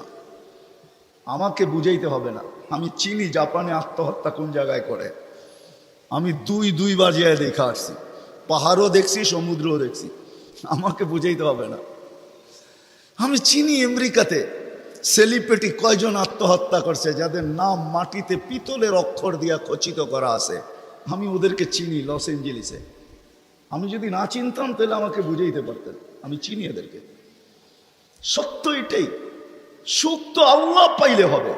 আমাকে বুঝাইতে হবে না, আমি চিনি জাপানে আত্মহত্যা কোন জায়গায় করে। আমি দুইবার যায় দেখা আসছি, পাহাড়ও দেখছি, সমুদ্রও দেখছি। আমাকে বুঝাইতে হবে না, আমি চিনি আমেরিকাতে সেলিব্রিটি কয়জন আত্মহত্যা করছে, যাদের নাম মাটিতে পিতলের অক্ষর দিয়া খচিত করা আছে। আমি ওদেরকে চিনি লস এঞ্জেলিসে। আমি যদি না চিনতাম তাহলে আমাকে বুঝাইতে পারতেন, আমি চিনি এদেরকে। সত্য এটাই, সুখ তো আল্লাহ পাইলে হবে।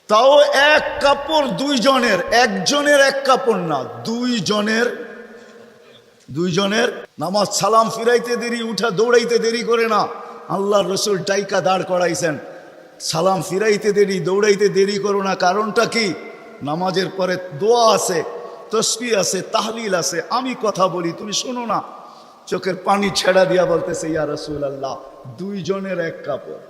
তাও এক কাপড় দুইজনের, একজনের এক কাপড় না, দুইজনের নামাজ সালাম ফিরাইতে দেরি, উঠা দৌড়াইতে দেরি করে না। আল্লাহর রসুল ডাইকা দাঁড় করাইছেন, সালাম ফিরাইতে দেরি, দৌড়াইতে দেরি করো না। কারণটা কি? নামাজের পরে দোয়া আছে, তসবিহ আছে, তাহলিল আছে। আমি কথা বলি, তুমি শোনো না। চোখের পানি ছেড়া দিয়া বলতেছে, ইয়া রাসূলুল্লাহ, দুইজনের এক কাপড়।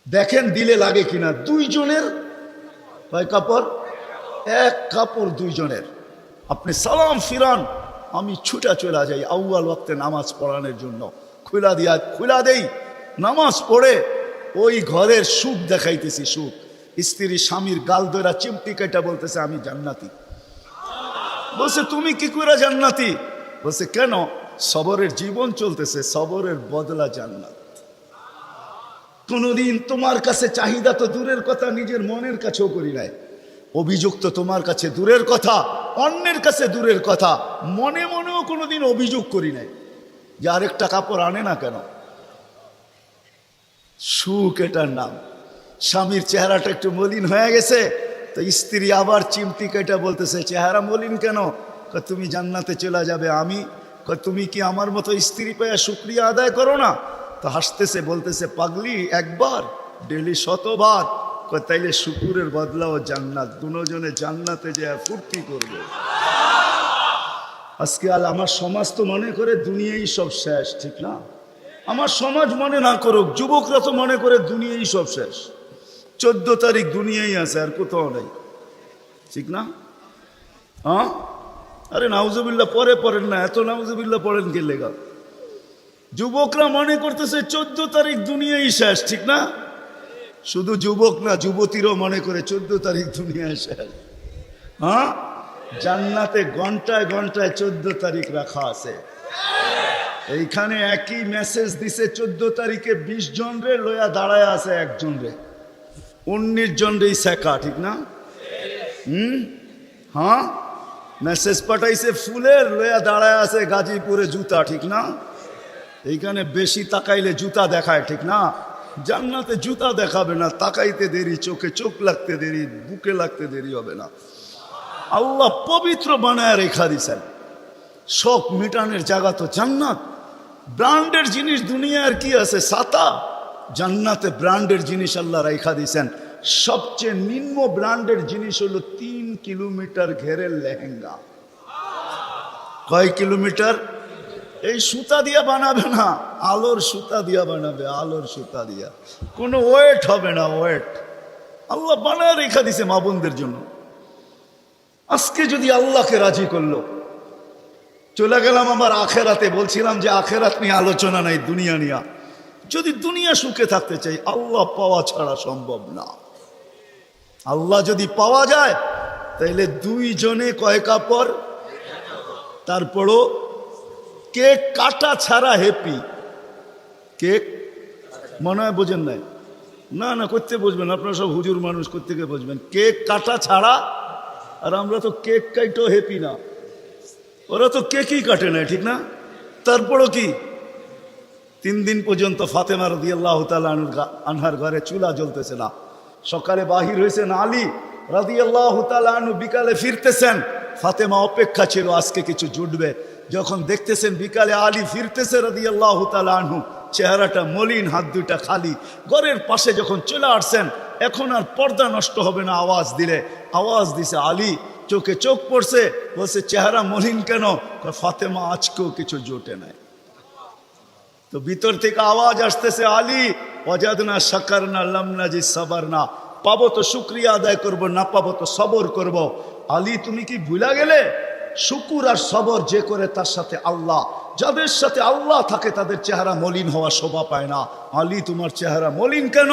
দেখেন দিলে লাগে কিনা। দুইজনের কয় কাপড়? এক কাপড় দুইজনের। আপনি সালাম ফিরান, আমি ছুটা চলে যাই আউয়াল ওয়াক্তে নামাজ পড়ানোর জন্য। খুলা দেই, নামাজ পড়ে ওই ঘরের সুখ দেখাইতেছি। সুখ, স্ত্রী স্বামীর গাল ধরা চিমটি কেটে বলতেছে, আমি জান্নাতি। বলছে, তুমি কি করে জান্নাতি? বলছে, কেন? সবরের জীবন চলতেছে, সবরের বদলা জান্নাত। কোনদিন তোমার কাছে চাহিদা তো দূরের কথা, নিজের মনের কাছেও করি নাই। অভিযোগ তো তোমার কাছে দূরের কথা, অন্যের কাছে দূরের কথা, মনে মনেও কোনোদিন অভিযোগ করি নাই যে আরেকটা কাপড় আনে না কেন। সুখ এটার নাম। স্বামীর চেহারাটা একটু মলিন হয়ে গেছে, তো স্ত্রী আবার চিমটি কেটে বলতেছে, চেহারা মলিন কেন? তুমি জান্নাতে চলে যাবে। আমি তুমি কি আমার মতো স্ত্রী পেয়ে শুকরিয়া আদায় করো না? তো হাসতেছে, বলতেছে, পাগলি, একবার ডেলি 100বার। তাইলে শুকুরের বদলাও জান্নাত। দুজনে জান্নাতে যে ফুর্তি করবে। আজকে আমার সমাজ তো মনে করে দুনিয়াই সব শেষ, ঠিক না? আমার সমাজ মনে না করুক, যুবকরা তো মনে করে দুনিয়াই সব শেষ। 14 তারিখ দুনিয়াই আছে, আর কোথাও নেই, ঠিক না? হ্যাঁ, আরে নাউজুবিল্লাহ পরে পড়েন না, এত নাউজুবিল্লাহ পড়েন কে লেগা? যুবকরা মনে করতেছে 14 তারিখ দুনিয়াই শেষ, ঠিক না? শুধু যুবক না, যুবতীরও মনে করে 14 তারিখ দুনিয়ায় শেষ। হ্যাঁ, জান্নাতে ঘন্টায় ঘন্টায় 14 তারিখ রাখা আছে। এইখানে একই মেসেজ দিছে, 14 তারিখে 20 জন রে লইয়া দাঁড়ায় আছে, একজন রে 19 জন রেই শেখা, ঠিক না? হ্যাঁ, মেসেজ পাঠাইছে ফুলের, লইয়া দাঁড়ায় আছে গাজীপুরে জুতা, ঠিক না? এইখানে বেশি তাকাইলে জুতা দেখায়, ঠিক না? জান্নাতে জুতা দেখাবে না, তাকাইতে দেরি, চোখে চোখ লাগতে দেরি, বুকে লাগতে দেরি হবে না। আল্লাহ পবিত্র বানায় রেখা দিছেন। শখ মিটানের জায়গা তো জান্নাত। ব্র্যান্ডের জিনিস দুনিয়ার কি আছে? ছাতা। জান্নাতে ব্র্যান্ডের জিনিস আল্লাহ রেখা দিছেন। সবচেয়ে নিম্ন ব্র্যান্ডের জিনিস হলো 3 কিলোমিটার ঘেরের লেহেঙ্গা। কয় কিলোমিটার? এই সুতা দিয়া বানাবে না, আলোর সুতা দিয়া বানাবে, আলোর সুতা দিয়া। কোনো ওয়েট হবে না, ওয়েট। আল্লাহ বানায় রেখা দিছে মা বোনদের জন্য। আজকে যদি আল্লাহকে রাজি করলো, চলে গেলাম আমার আখেরাতে। বলছিলাম যে আখেরাত নিয়ে আলোচনা নাই, দুনিয়া নিয়ে। যদি দুনিয়া সুখে থাকতে চাই, আল্লাহ পাওয়া ছাড়া সম্ভব না। আল্লাহ যদি পাওয়া যায়, তাইলে দুইজনে কয় কাপড়? তারপরও কেক কাটা ছাড়া হ্যাপি। কেক মনে হয় বোঝেন নাই, না না, করতে বসবেন আপনারা সব হুজুর মানুষ, করতে বসবেন। কেক কাটা ছাড়া, আর আমরা তো কেক কাইটেও হ্যাপি না, ওরা তো কেকই কাটে না, ঠিক না? তারপরও কি 3 দিন পর্যন্ত ফাতেমা রাদিয়াল্লাহু তাআলা আনহার ঘরে চুলা জ্বলতেছে না। সকালে বাহির হয়েছেন আলী রাদিয়াল্লাহু তাআলা আনহু, বিকালে ফিরতেছেন। ফাতেমা অপেক্ষা ছিল আজকে কিছু জুটবে। যখন দেখতেছেন বিকালে আলী ফিরতেছে রাদিয়াল্লাহু তাআলা আনহু, চেহারাটা মলিন, হাত দুইটা খালি, ঘরের পাশে যখন চলে আসছেন, এখন আর পর্দা নষ্ট হবে না আওয়াজ দিলে। আওয়াজ দিছে আলী, চোখে চোখ পড়ছে, বলছে চেহারা মলিন কেন? ফাতেমা আজকেও কিছু জোটে নাই। তো ভিতর থেকে আওয়াজ আসতেছে, আলী ওয়াজাদনা শাকারনা লাম নাজি সাবারনা, পাবো তো শুকরিয়া আদায় করব, না পাবো তো সবর করব। আলী তুমি কি ভুলা গেলে? শুকুর আর সবর যে করে তার সাথে আল্লাহ, যাদের সাথে আল্লাহ থাকে তাদের চেহারা মলিন হওয়া শোভা পায় না। আলী তোমার চেহারা মলিন কেন?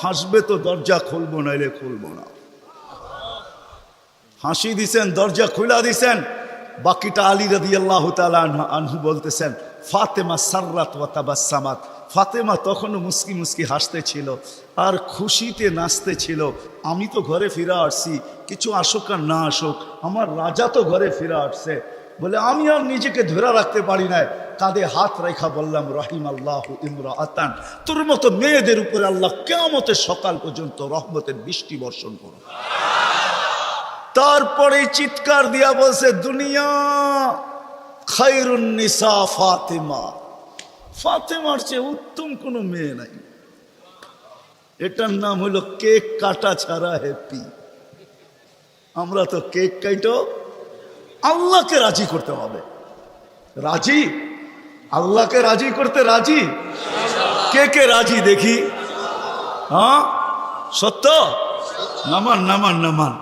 হাসবে তো দরজা খুলবো, নাইলে খুলবো না। হাসি দিছেন, দরজা খুলা দিছেন। বাকিটা আলী রাদিয়াল্লাহু তাআলা আনহু বলতেছেন, ফাতেমা সাররাত ওয়া তাবাসসামাত, ফাতেমা তখনও মুস্কি মুস্কি হাসতে ছিল আর খুশিতে নাচতে ছিল। আমি তো ঘরে ফিরে আসছি, কিছু আসুক আর না আসুক, আমার রাজা তো ঘরে ফিরে আসছে। বলে আমি আর নিজেকে ধরে রাখতে পারি না, কাঁধে হাত রেখা বললাম, রহিম আল্লাহ ইমরাআতান, তোর মতো মেয়েদের উপরে আল্লাহ কিয়ামতের সকাল পর্যন্ত রহমতের বৃষ্টি বর্ষণ করো। তারপরে চিৎকার দিয়া বলছে, দুনিয়া খায়রুন নিসা ফাতেমা, ফাতেমার চেয়ে উত্তম কোনো মেয়ে নাই। এটার নাম হলো কেক কাটা ছাড়া হ্যাপি। আমরা তো কেক কাটো, আল্লাহকে রাজি করতে হবে। রাজি? আল্লাহকে রাজি করতে রাজি? কে কে রাজি দেখি? হ্যাঁ সত্য? নামান নামান নামান।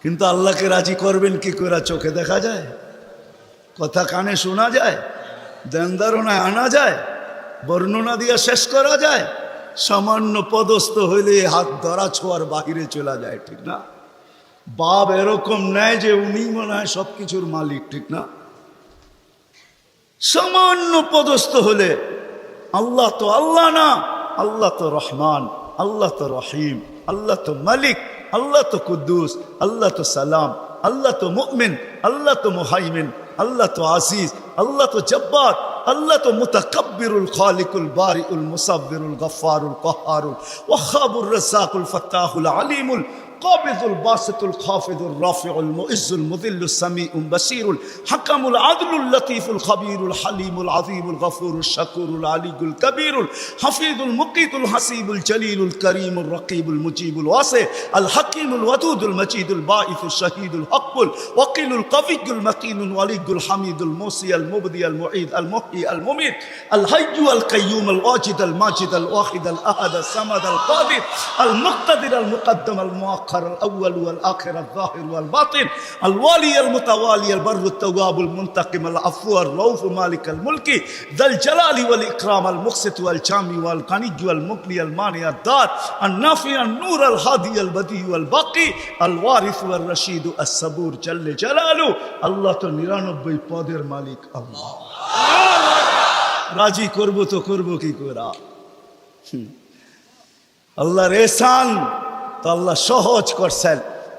কিন্তু আল্লাহকে রাজি করবেন কি করে? চোখে দেখা যায়, কথা কানে শোনা যায়, দেনদারণায় আনা যায়, বর্ণনা দিয়ে শেষ করা যায়? সামান্য পদস্থ হইলে হাত ধরা ছোঁয়ার বাহিরে চলে যায়, ঠিক না? বাপ এরকম নেয় যে উনি মনে হয় সব কিছুর মালিক, ঠিক না? সামান্য পদস্থ হলে, আল্লাহ তো আল্লাহ না, আল্লাহ তো রহমান, আল্লাহ তো রহিম, আল্লাহ তো মালিক, আল্লাহ তো কুদ্দুস, আল্লাহ তো সালাম, আল্লাহ তো মুমিন, আল্লাহ তো মুহাইমিন, আল্লাহ তো আজিজ, আল্লাহ তো জব্বার, আল্লাহ তো মুতাকাব্বিরুল খালিকুল বারিউল মুসাব্বিরুল গফফারুল কহ্হারুল ওয়াহাবুর রাজ্জাকুল ফাত্তাহুল আলিমুল قابض الباسط الخافض الرافع المؤز المذل السميع البصير الحكم العدل اللطيف الخبير الحليم العظيم الغفور الشكور العلي الكبير الحفيظ المقيت الحسيب الجليل الكريم الرقيب المجيب الواسع الحكيم الودود المجيد الباعث الشهيد الحق الوكيل القوي المتين الولي الحميد الموصي المبدي المعيد المحيي المميت الحي القيوم الواجد الماجد الواحد الاحد الصمد القادر المقتدر المقدم المؤخر الأول والآخر الظاهر والباطن الوالي المتوالي البر التواب المنتقم العفو الرؤوف مالك الملك ذا الجلال والإكرام المقسط والجامع والغني والمغني المانع الدار النافع النور الهادي البديع والباقي الوارث والرشيد الصبور جل جلاله الله তো 99 পদের মালিক আল্লাহ। রাজি করব তো করব কি করে? আল্লাহর এহসান তো আল্লাহ সহজ করছেন।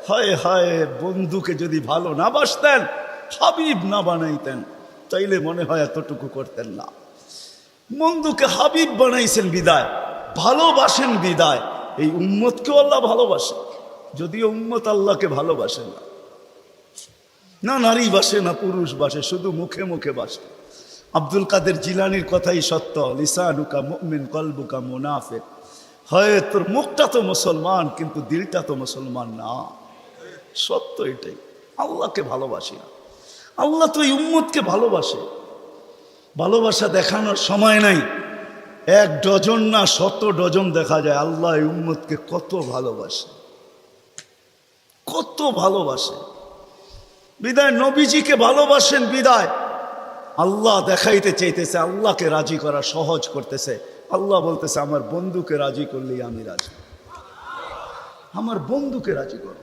হায় হায়, বন্ধুকে যদি ভালো না বাসতেন, হাবিব না বানাইতেন, তাইলে মনে হয় এতটুকু করতেন না। বন্ধুকে হাবিব বানাইছেন বিদায়, ভালোবাসেন বিদায়, এই উম্মতকেও আল্লাহ ভালোবাসে। যদিও উম্মত আল্লাহকে ভালোবাসে না, না নারী বাসে না পুরুষ বাসে, শুধু মুখে মুখে বাসে। আব্দুল কাদের জিলানির কথাই সত্য, লিসানুকা মুমিন কলবুকা মুনাফিক। হয় তোর মুখটা তো মুসলমান কিন্তু দিলটা তো মুসলমান না। সত্য এটাই। আল্লাহকে ভালোবাসি না, আল্লাহ তো এই উম্মতকে ভালোবাসে। ভালোবাসা দেখানোর সময় নাই, 1 ডজন না 100 ডজন দেখা যায় আল্লাহ এই উম্মতকে কত ভালোবাসে, কত ভালোবাসে। বিদায় নবীজিকে ভালোবাসেন বিদায় আল্লাহ দেখাইতে চাইতেছে, আল্লাহকে রাজি করা সহজ করতেছে। আল্লাহ বলতেছে আমার বন্ধুকে রাজি করলেই আমি রাজি, আমার বন্ধুকে রাজি করো।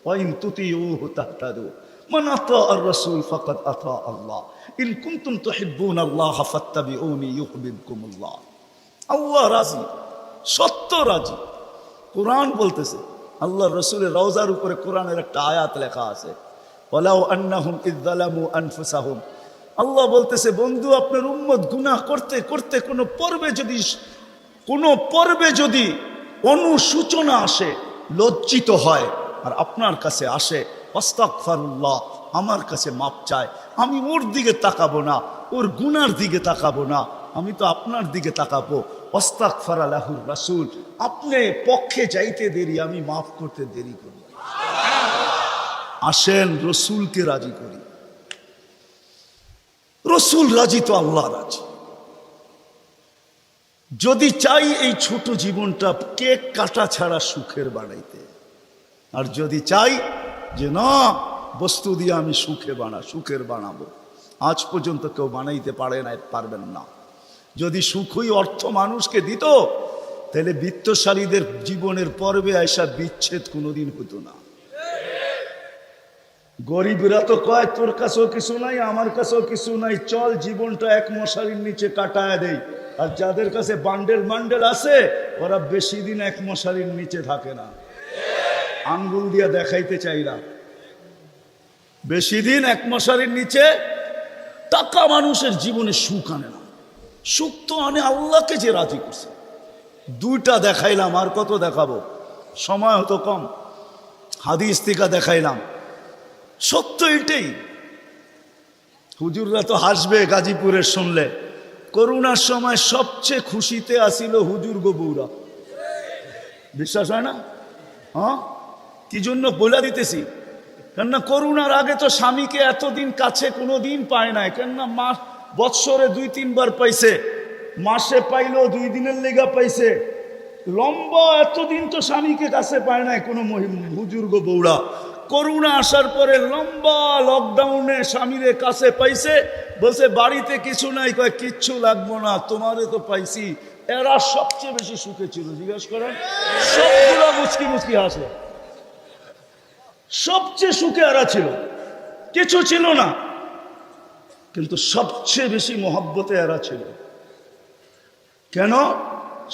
ওয়াইন তুতিউহু তাহতাদু মান আতাআর রাসূল ফাকাদ আতা আল্লাহ ইন কুনতুম তুহিব্বুনাল্লাহ ফাত্তাবিউনি ইউহিব্বুকুমুল্লাহ। আল্লাহ রাজি, সত্য রাজি। কোরআন বলতেছে, আল্লাহ রসুলের রওজার উপরে কোরআনের একটা আয়াত লেখা আছে, ওয়ালাউ আন্নাহুম ইয যালামু আনফুসাহুম। আল্লাহ বলতেছে, বন্ধু আপনার উম্মত গুনাহ করতে করতে কোনো পর্বে যদি অনুসূচনা আসে, লজ্জিত হয় আর আপনার কাছে আসে, আস্তাগফিরুল্লাহ, আমার কাছে মাপ চায়, আমি ওর দিকে তাকাবো না, ওর গুনার দিকে তাকাবো না, আমি তো আপনার দিকে তাকাবো। আস্তাগফারা লাহুর রাসূল, আপনি পক্ষে যাইতে দেরি, আমি মাফ করতে দেরি করি। আসেন রসুলকে রাজি করি। রসুল রাজি তো আল্লাহ রাজি। যদি চাই এই ছোট জীবনটা কেক কাটা ছাড়া সুখের বানাইতে, আর যদি চাই যে না বস্তু দিয়ে আমি সুখের বানাবো, আজ পর্যন্ত কেউ বানাইতে পারবেন না। যদি সুখই অর্থ মানুষকে দিত, তাহলে বিত্তশালীদের জীবনের পর্বে আইসা বিচ্ছেদ কোনোদিন হতো না। গরিবরা তো কয় তোর কাছেও কিছু নাই, আমার কাছেও কিছু নাই, চল জীবনটা এক মশারির নিচে কাটায় দেই। আর যাদের কাছে বান্ডেল আছে, ওরা বেশি দিন এক মশারির নিচে থাকে না। আঙ্গুল দিয়া দেখাইতে চাই না, বেশি দিন এক মশারির নিচে। টাকা মানুষের জীবনে সুখ আনে না, সুখ তো আনে আল্লাহকে যে রাজি করছে। দুইটা দেখাইলাম, আর কত দেখাবো, সময় হতো কম। হাদিস থেকে দেখাইলাম, সত্য এটাই। হুজুররা তো হাসবে গাজীপুরের শুনলে, করোনার সময় সবচেয়ে খুশিতে আসিল হুজুর গো বউরা। বিশ্বাস হয় না? হ্যাঁ, কি জন্য বলে দিতেছি, কেননা করোনার আগে তো স্বামীকে এতদিন কাছে কোনোদিন পায় নাই, কেননা বৎসরে 2-3 বার পাইছে, মাসে পাইলো 2 দিনের লেগা পাইছে, লম্বা এতদিন তো স্বামীকে কাছে পায় নাই কোনো হুজুর গো বউরা। করোনা আসার পরে লম্বা লকডাউনে স্বামীরে কাছে পাইছে, বলছে বাড়িতে কিছু নাই, কয় কিচ্ছু লাগবো না, তোমারে তো পাইছি। এরা সবচেয়ে বেশি সুখে ছিল, জিজ্ঞেস করেন, সবগুলো মুচকি মুচকি হাসে। সবচেয়ে সুখে এরা ছিল, কিছু ছিল না, কিন্তু সবচেয়ে বেশি মহব্বতে এরা ছিল। কেন?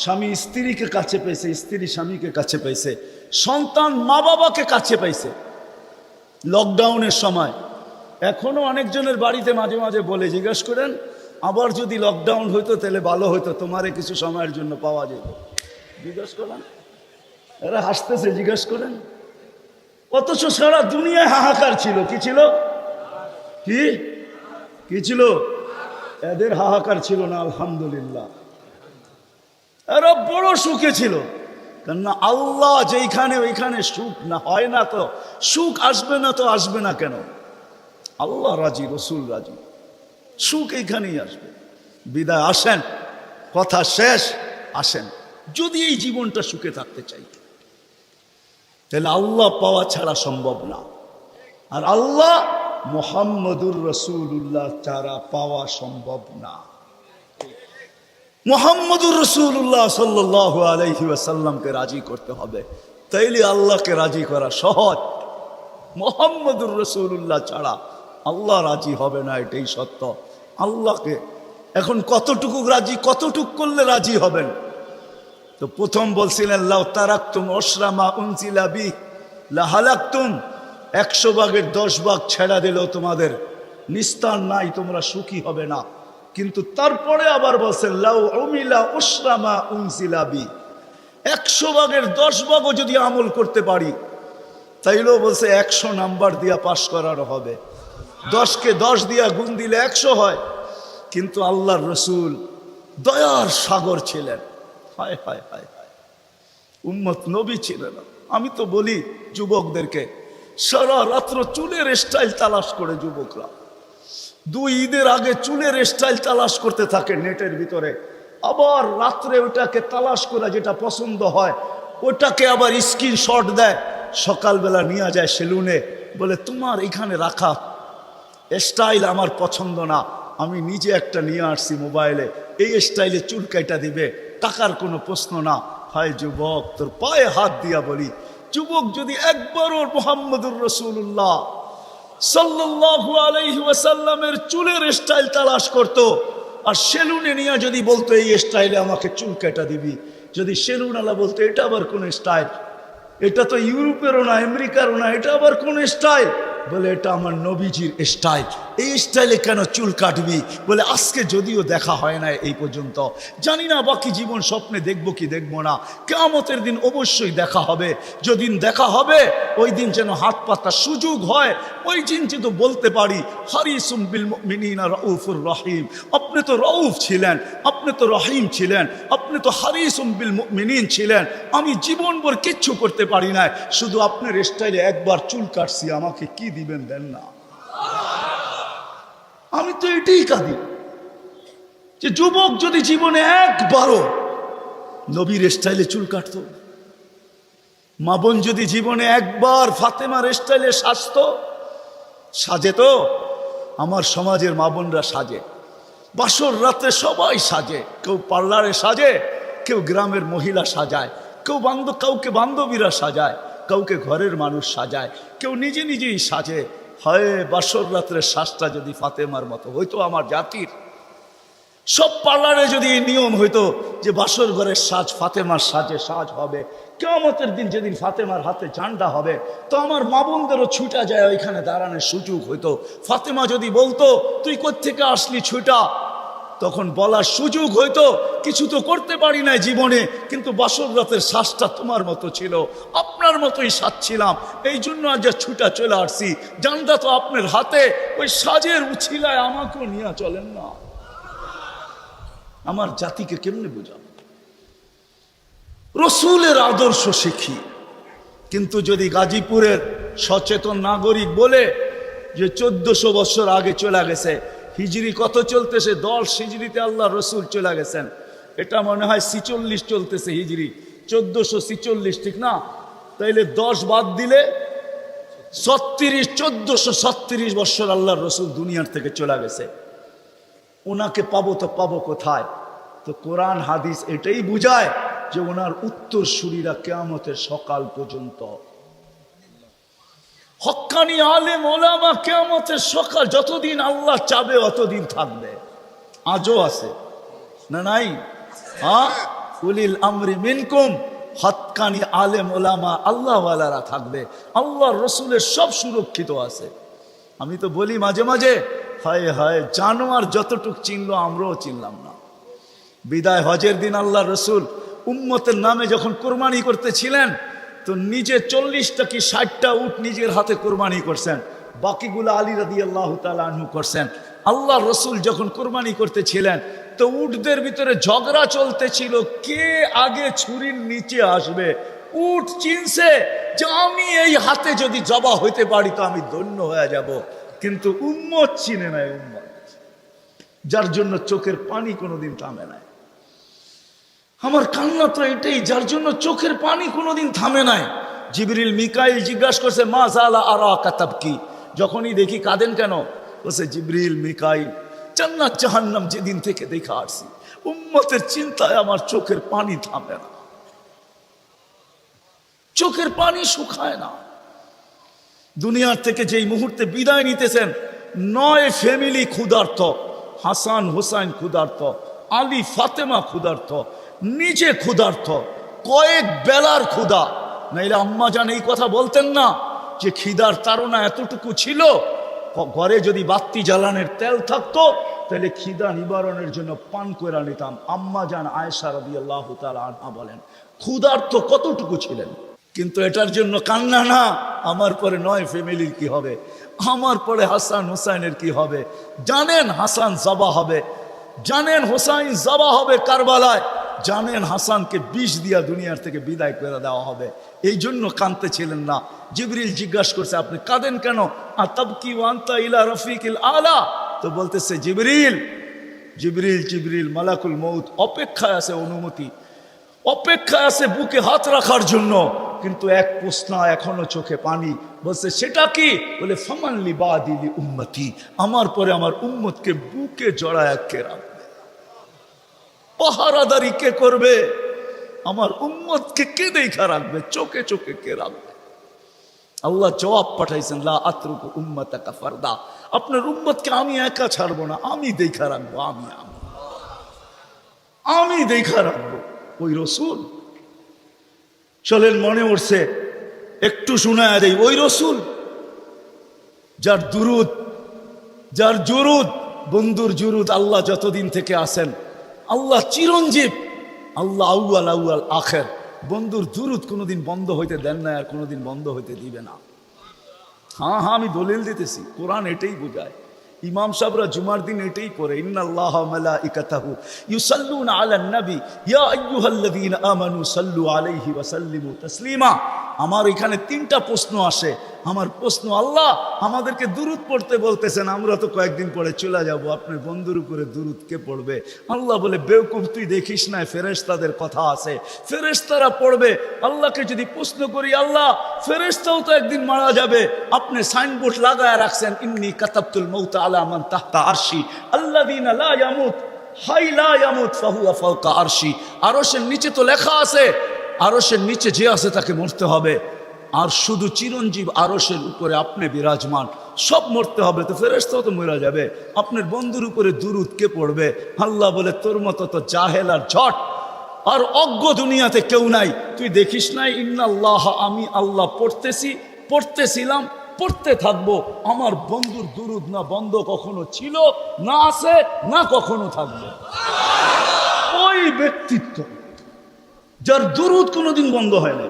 স্বামী স্ত্রীকে কাছে পাইছে, স্ত্রী স্বামীকে কাছে পাইছে, সন্তান মা বাবাকে কাছে পাইছে লকডাউনের সময়। এখনো অনেকজনের বাড়িতে মাঝে মাঝে বলে, জিজ্ঞেস করেন আবার যদি লকডাউন হইতো তাহলে ভালো হইতো, তোমারে কিছু সময়ের জন্য পাওয়া যেত। জিজ্ঞেস করেন, এরা হাসতেছে, জিজ্ঞেস করেন। অথচ সারা দুনিয়ায় হাহাকার ছিল। কি ছিল? কি ছিল? এদের হাহাকার ছিল না, আলহামদুলিল্লাহ। এরা বড় সুখে ছিল, কেননা আল্লাহ যেইখানে ওইখানে সুখ না হয় না, তো সুখ আসবে না, তো আসবে না কেন? আল্লাহ রাজি, রসুল রাজি, সুখ এইখানেই আসবে। বিদায় আসেন, কথা শেষ, আসেন। যদি এই জীবনটা সুখে থাকতে চাই, তাহলে আল্লাহ পাওয়া ছাড়া সম্ভব না, আর আল্লাহ মুহাম্মদুর রাসূলুল্লাহ ছাড়া পাওয়া সম্ভব না। মুহাম্মদুর রাসূলুল্লাহ সাল্লাল্লাহু আলাইহি ওয়াসাল্লামকে রাজি করতে হবে, তাইলে আল্লাহকে রাজি করা সহজ। মুহাম্মদুর রাসূলুল্লাহ ছাড়া আল্লাহ রাজি হবে না, এটাই সত্য। আল্লাহকে এখন কতটুকু করলে রাজি হবেন? তো প্রথম বলছিলেন, লাউ তারাকতুম উশরা মা উনজিলা বি লাহালাকতুম, 100 ভাগের 10 ভাগ ছেড়া দিলেও তোমাদের নিস্তার নাই, তোমরা সুখী হবে না। কিন্তু তারপরে আবার বলছেন, লাউ উমিলা উশরা মা উনজিলা বি, 100 ভাগের 10 ভাগও যদি আমল করতে পারি, তাইলেও বলছে 100 নাম্বার দিয়া পাশ করার হবে। 10কে 10 দিয়া গুণ দিলে 100 হয়। কিন্তু আল্লাহর রসুল দয়ার সাগর ছিলেন। হায় হায় হায় হায়, উম্মত নবী ছিলেন। আমি তো বলি যুবকদেরকে, সারা রাত্র চুলের স্টাইল তালাশ করে যুবকরা 2 ঈদের আগে চুলের স্টাইল তালাশ করতে থাকে নেটের ভিতরে, আবার রাত্রে ওটাকে তালাশ করে যেটা পছন্দ হয় ওটাকে আবার স্ক্রিনশট দেয়, সকালবেলা নিয়ে যায় সেলুনে, বলে তোমার এখানে রাখা স্টাইল আমার পছন্দ না, আমি নিজে একটা নিয়ে আসছি মোবাইলে, এই স্টাইলে চুল কাটা দিবে, টাকার কোনো প্রশ্ন না। হায় যুবক, তোর পায়ে হাত দিয়া বলি, যুবক যদি একবারও মুহাম্মদুর রাসূলুল্লাহ সাল্লাল্লাহু আলাইহি ওয়াসাল্লামের চুলের স্টাইল তালাশ করত, আর সেলুনে নিয়ে যদি বলতো এই স্টাইলে আমাকে চুল কাটা দিবি, যদি সেলুনওয়ালা বলতো এটা আবার কোন স্টাইল, এটা তো ইউরোপেরও না আমেরিকারও না, এটা আবার কোন স্টাইল, বলে এটা আমার নবীজির স্টাইল। এই স্টাইলে কেন চুল কাটবি? বলে আজকে যদিও দেখা হয় না এই পর্যন্ত, জানি না বাকি জীবন স্বপ্নে দেখবো কি দেখবো না, কিয়ামতের দিন অবশ্যই দেখা হবে। যেদিন দেখা হবে ওই দিন যেন হাত পাতার সুযোগ হয়, ওই দিন যেন বলতে পারি হারিসুম বিল মুমিনিনা রাউফুর রহিম। আপনি তো রউফ ছিলেন, আপনি তো রহিম ছিলেন, আপনি তো হারিসুম বিল মুমিনিন ছিলেন। আমি জীবনভর কিচ্ছু করতে পারি না, শুধু আপনার স্টাইলে একবার চুল কাটছি, আমাকে কি দিবেন দেন না। আমি তো এটাই কাঁদি যে যুবক যদি জীবনে একবারও নবীর স্টাইলে চুল কাটতো, মা বোন যদি জীবনে একবার ফাতেমার স্টাইলে সাজে তো। আমার সমাজের মা বোনরা সাজে, বাসর রাতে সবাই সাজে, কেউ পার্লারে সাজে, কেউ গ্রামের মহিলা সাজায়, কেউ কাউকে বান্ধবীরা সাজায়, কাউকে ঘরের মানুষ সাজায়, কেউ নিজে নিজেই সাজে। হয় বাসর রাত্রের সাজটা যদি ফাতেমার মতো হইতো, আমার জাতির সব পার্লারে যদি এই নিয়ম হইতো যে বাসর ঘরের সাজ ফাতেমার সাজ হবে, কিয়ামতের দিন যেদিন ফাতেমার হাতে ঝান্ডা হবে, তো আমার মা বোনদেরও ছুটা যায় ওইখানে দাঁড়ানোর সুযোগ হইতো। ফাতেমা যদি বলতো তুই কোত্থেকে আসলি ছুটা, তখন বলার সুযোগ হইতো কিছু তো করতে পারি না জীবনে, কিন্তু বাসর রাতের শ্বাসটা তোমার মতো ছিল, আপনার মতোই সাজছিলাম, এই জন্য আজ ছুটা চলে আসছি, জানটা তো আপনার হাতে, ওই সাজের উছিলায় আমাকেও নিয়ে চলেন না। আমার জাতিকে কেমনে বোঝাব? রসুলের আদর্শ শিখি, কিন্তু যদি গাজীপুরের সচেতন নাগরিক বলে যে 1400 বছর আগে চলে গেছে, হিজরি কত চলতেছে? 10 হিজরিতে আল্লাহ রসুল চলে গেছেন, এটা মনে হয় 46 চলতেছে হিজরি, 1446 ঠিক না? তাইলে 10 বাদ দিলে 36, 1436 বছর আল্লাহ রসুল দুনিয়ার থেকে চলে গেছে। ওনাকে পাবো তো পাবো কোথায়? তো কোরআন হাদিস এটাই বুঝায় যে ওনার উত্তরসূরিরা কিয়ামতের সকাল পর্যন্ত, হক্কানি আলেম ওলামা কিয়ামতের সকাল যতদিন আল্লাহ চাবে অতদিন থাকবে। আজও আছে না নাই? হ্যাঁ, উলিল আমরি মিনকুম, হক্কানি আলেম ওলামা আল্লাহওয়ালারা থাকবে, আল্লাহর রসুলের সব সুরক্ষিত আছে। আমি তো বলি মাঝে মাঝে, হায় হায় জানোয়ার যতটুক চিনলো আমরাও চিনলাম না। বিদায় হজের দিন আল্লাহ রসুল উম্মতের নামে যখন কোরবানি করতেছিলেন, তো নিজে 40টা কি 60টা উট নিজের হাতে কোরবানি করছেন, বাকিগুলো আলী রাদিয়াল্লাহু তাআলা আনহু করছেন। আল্লাহ রসুল যখন কোরবানি করতেছিলেন, তো উটদের ভিতরে ঝগড়া চলতেছিল কে আগে ছুরির নিচে আসবে। উট চিনছে যে আমি এই হাতে যদি জবা হইতে পারি তো আমি ধন্য হয়ে যাব, কিন্তু উম্মত চিনে নাই, উম্মত যার জন্য চোখের পানি কোনোদিন থামে নাই। আমার কান্না তো এটাই, যার জন্য চোখের পানি কোনোদিন থামে নাই। জিবরিল মিকাইল জিজ্ঞাসা করছে মা জালা আরাকা তাবকি, যখনই দেখি কাঁদেন কেন? বলছে জিবরিল মিকাইল জান্নাত জাহান্নাম যেদিন থেকে দেখা আসছি, উম্মতের চিন্তায় আমার চোখের পানি থামে না, চোখের পানি শুকায় না। দুনিয়ার থেকে যেই মুহূর্তে বিদায় নিতেছেন, 9 ফ্যামিলি ক্ষুধার্ত, হাসান হোসাইন ক্ষুধার্ত, আলী ফাতেমা ক্ষুধার্ত, নিজে ক্ষুধার্ত, কয়েক বেলার ক্ষুধা। নাইলে আম্মা জান এই কথা বলতেন না যে খিদার তাড়না এতটুকু ছিল, ঘরে যদি বাতি জ্বালানোর তেল থাকতো তাহলে খিদা নিবারণের জন্য পান করে নিতাম। আম্মা জান আয়েশা রাদিয়াল্লাহু তাআলা আনহা বলেন ক্ষুধার্ত কতটুকু ছিলেন। কিন্তু এটার জন্য কান্না না, আমার পরে 9 ফ্যামিলির কি হবে, আমার পরে হাসান হোসাইনের কি হবে। জানেন হাসান জবা হবে, জানেন হোসাইন জবা হবে কারবালায়, জানেন হাসানকে বিষ দিয়া দুনিয়ার থেকে বিদায় করে দেওয়া হবে, এই জন্য কাঁদতে ছিলেন না। জিবরিল জিজ্ঞাসা করছে আপনি কাঁদেন কেন? আতাবকি ওয়া আনতা ইলা রফিকিল আলা, তো বলতেছে জিবরিল জিবরিল জিবরিল মালাকুল মউত অপেক্ষায় আছে, অনুমতি অপেক্ষায় আছে বুকে হাত রাখার জন্য, কিন্তু এক প্রশ্ন এখনো চোখে পানি। বলছে সেটা কি? বলে ফামান লিবাদিলি উম্মতি, আমার পরে আমার উম্মতকে বুকে জড়ায় কে রাখবে, পাহারাদারি কে করবে, আমার উম্মতকে কে দেখা রাখবে, চোখে চোখে কে রাখবে। আল্লাহ জবাব পাঠাইছেন লা আতরুকু উম্মাতাকা ফারদা, আপনার উম্মতকে আমি একা ছাড়বো না, আমি দেখা রাখবো, আমি দেখা রাখবো। ওই রসুল। চলেন, মনে উঠছে একটু শোনায় দেই। ওই রসুল যার দুরুদ, যার জুরুদ, বন্ধুর জুরুদ আল্লাহ যতদিন থেকে আসেন, আল্লাহ চিরঞ্জীব, আল্লাহ আউয়াল আউয়াল আখের। বন্ধুর দুরুদ কোনোদিন বন্ধ হইতে দেন না, আর কোনোদিন বন্ধ হইতে দিবে না। হ্যাঁ হ্যাঁ, আমি দলিল দিতেছি, কোরআন এটাই বোঝায়। ইমাম সাহেবরা জুমার দিন এটাই পড়ে, ইন্নাল্লাহা ওয়া মালাইকাতাহু ইউসাল্লুনা আলান নবী ইয়া আইয়ুহাল্লাযীনা আমানু সাল্লু আলাইহি ওয়া সাল্লিমু তাসলিমা। আমার এখানে 3টা প্রশ্ন আসে। আমার প্রশ্ন, আল্লাহ আমাদেরকে দুরুদ পড়তে বলতেছেন, আমরা তো কয়েকদিন পরে চলে যাব, আপনার বন্ধুর উপরে দুরুদ কে পড়বে? আল্লাহ বলে, বেওকুফ, তুই দেখিস না ফেরেশতাদের কথা আছে, ফেরেশতারা পড়বে। আল্লাহকে যদি প্রশ্ন করি, আল্লাহ ফেরেশতাও তো একদিন মারা যাবে, আপনি সাইনবোর্ড লাগায় রাখছেন, ইন্নী কাতাবতুল মাউতা আলা মান তাহতা আরশি আল্লাযীনা লা ইয়ামুত হাই লা ইয়ামুত ফাহুয়া ফাওকা আরশি। আরশের নিচে তো লেখা আছে, আরশের নিচে যে আছে তাকে মরতে হবে। আর শুধু চিরঞ্জীব আরশের উপরে আপনি বিরাজমান, সব মরতে হবে, তো ফেরেশতাও তো মরে যাবে, আপনার বন্ধুর উপরে দুরুদ কে পড়বে? আল্লাহ বলে, তোর মতো তো জাহেল আর ঝট আর অজ্ঞ দুনিয়াতে কেউ নাই। তুই দেখিস নাই ইন্নাল্লাহ, আমি আল্লাহ পড়তেছিলাম, পড়তে থাকবো। আমার বন্ধুর দুরুদ না বন্ধ কখনো ছিল, না আছে, না কখনো থাকবে। ওই ব্যক্তিত্ব যার দুরুদ কোনোদিন বন্ধ হয় না,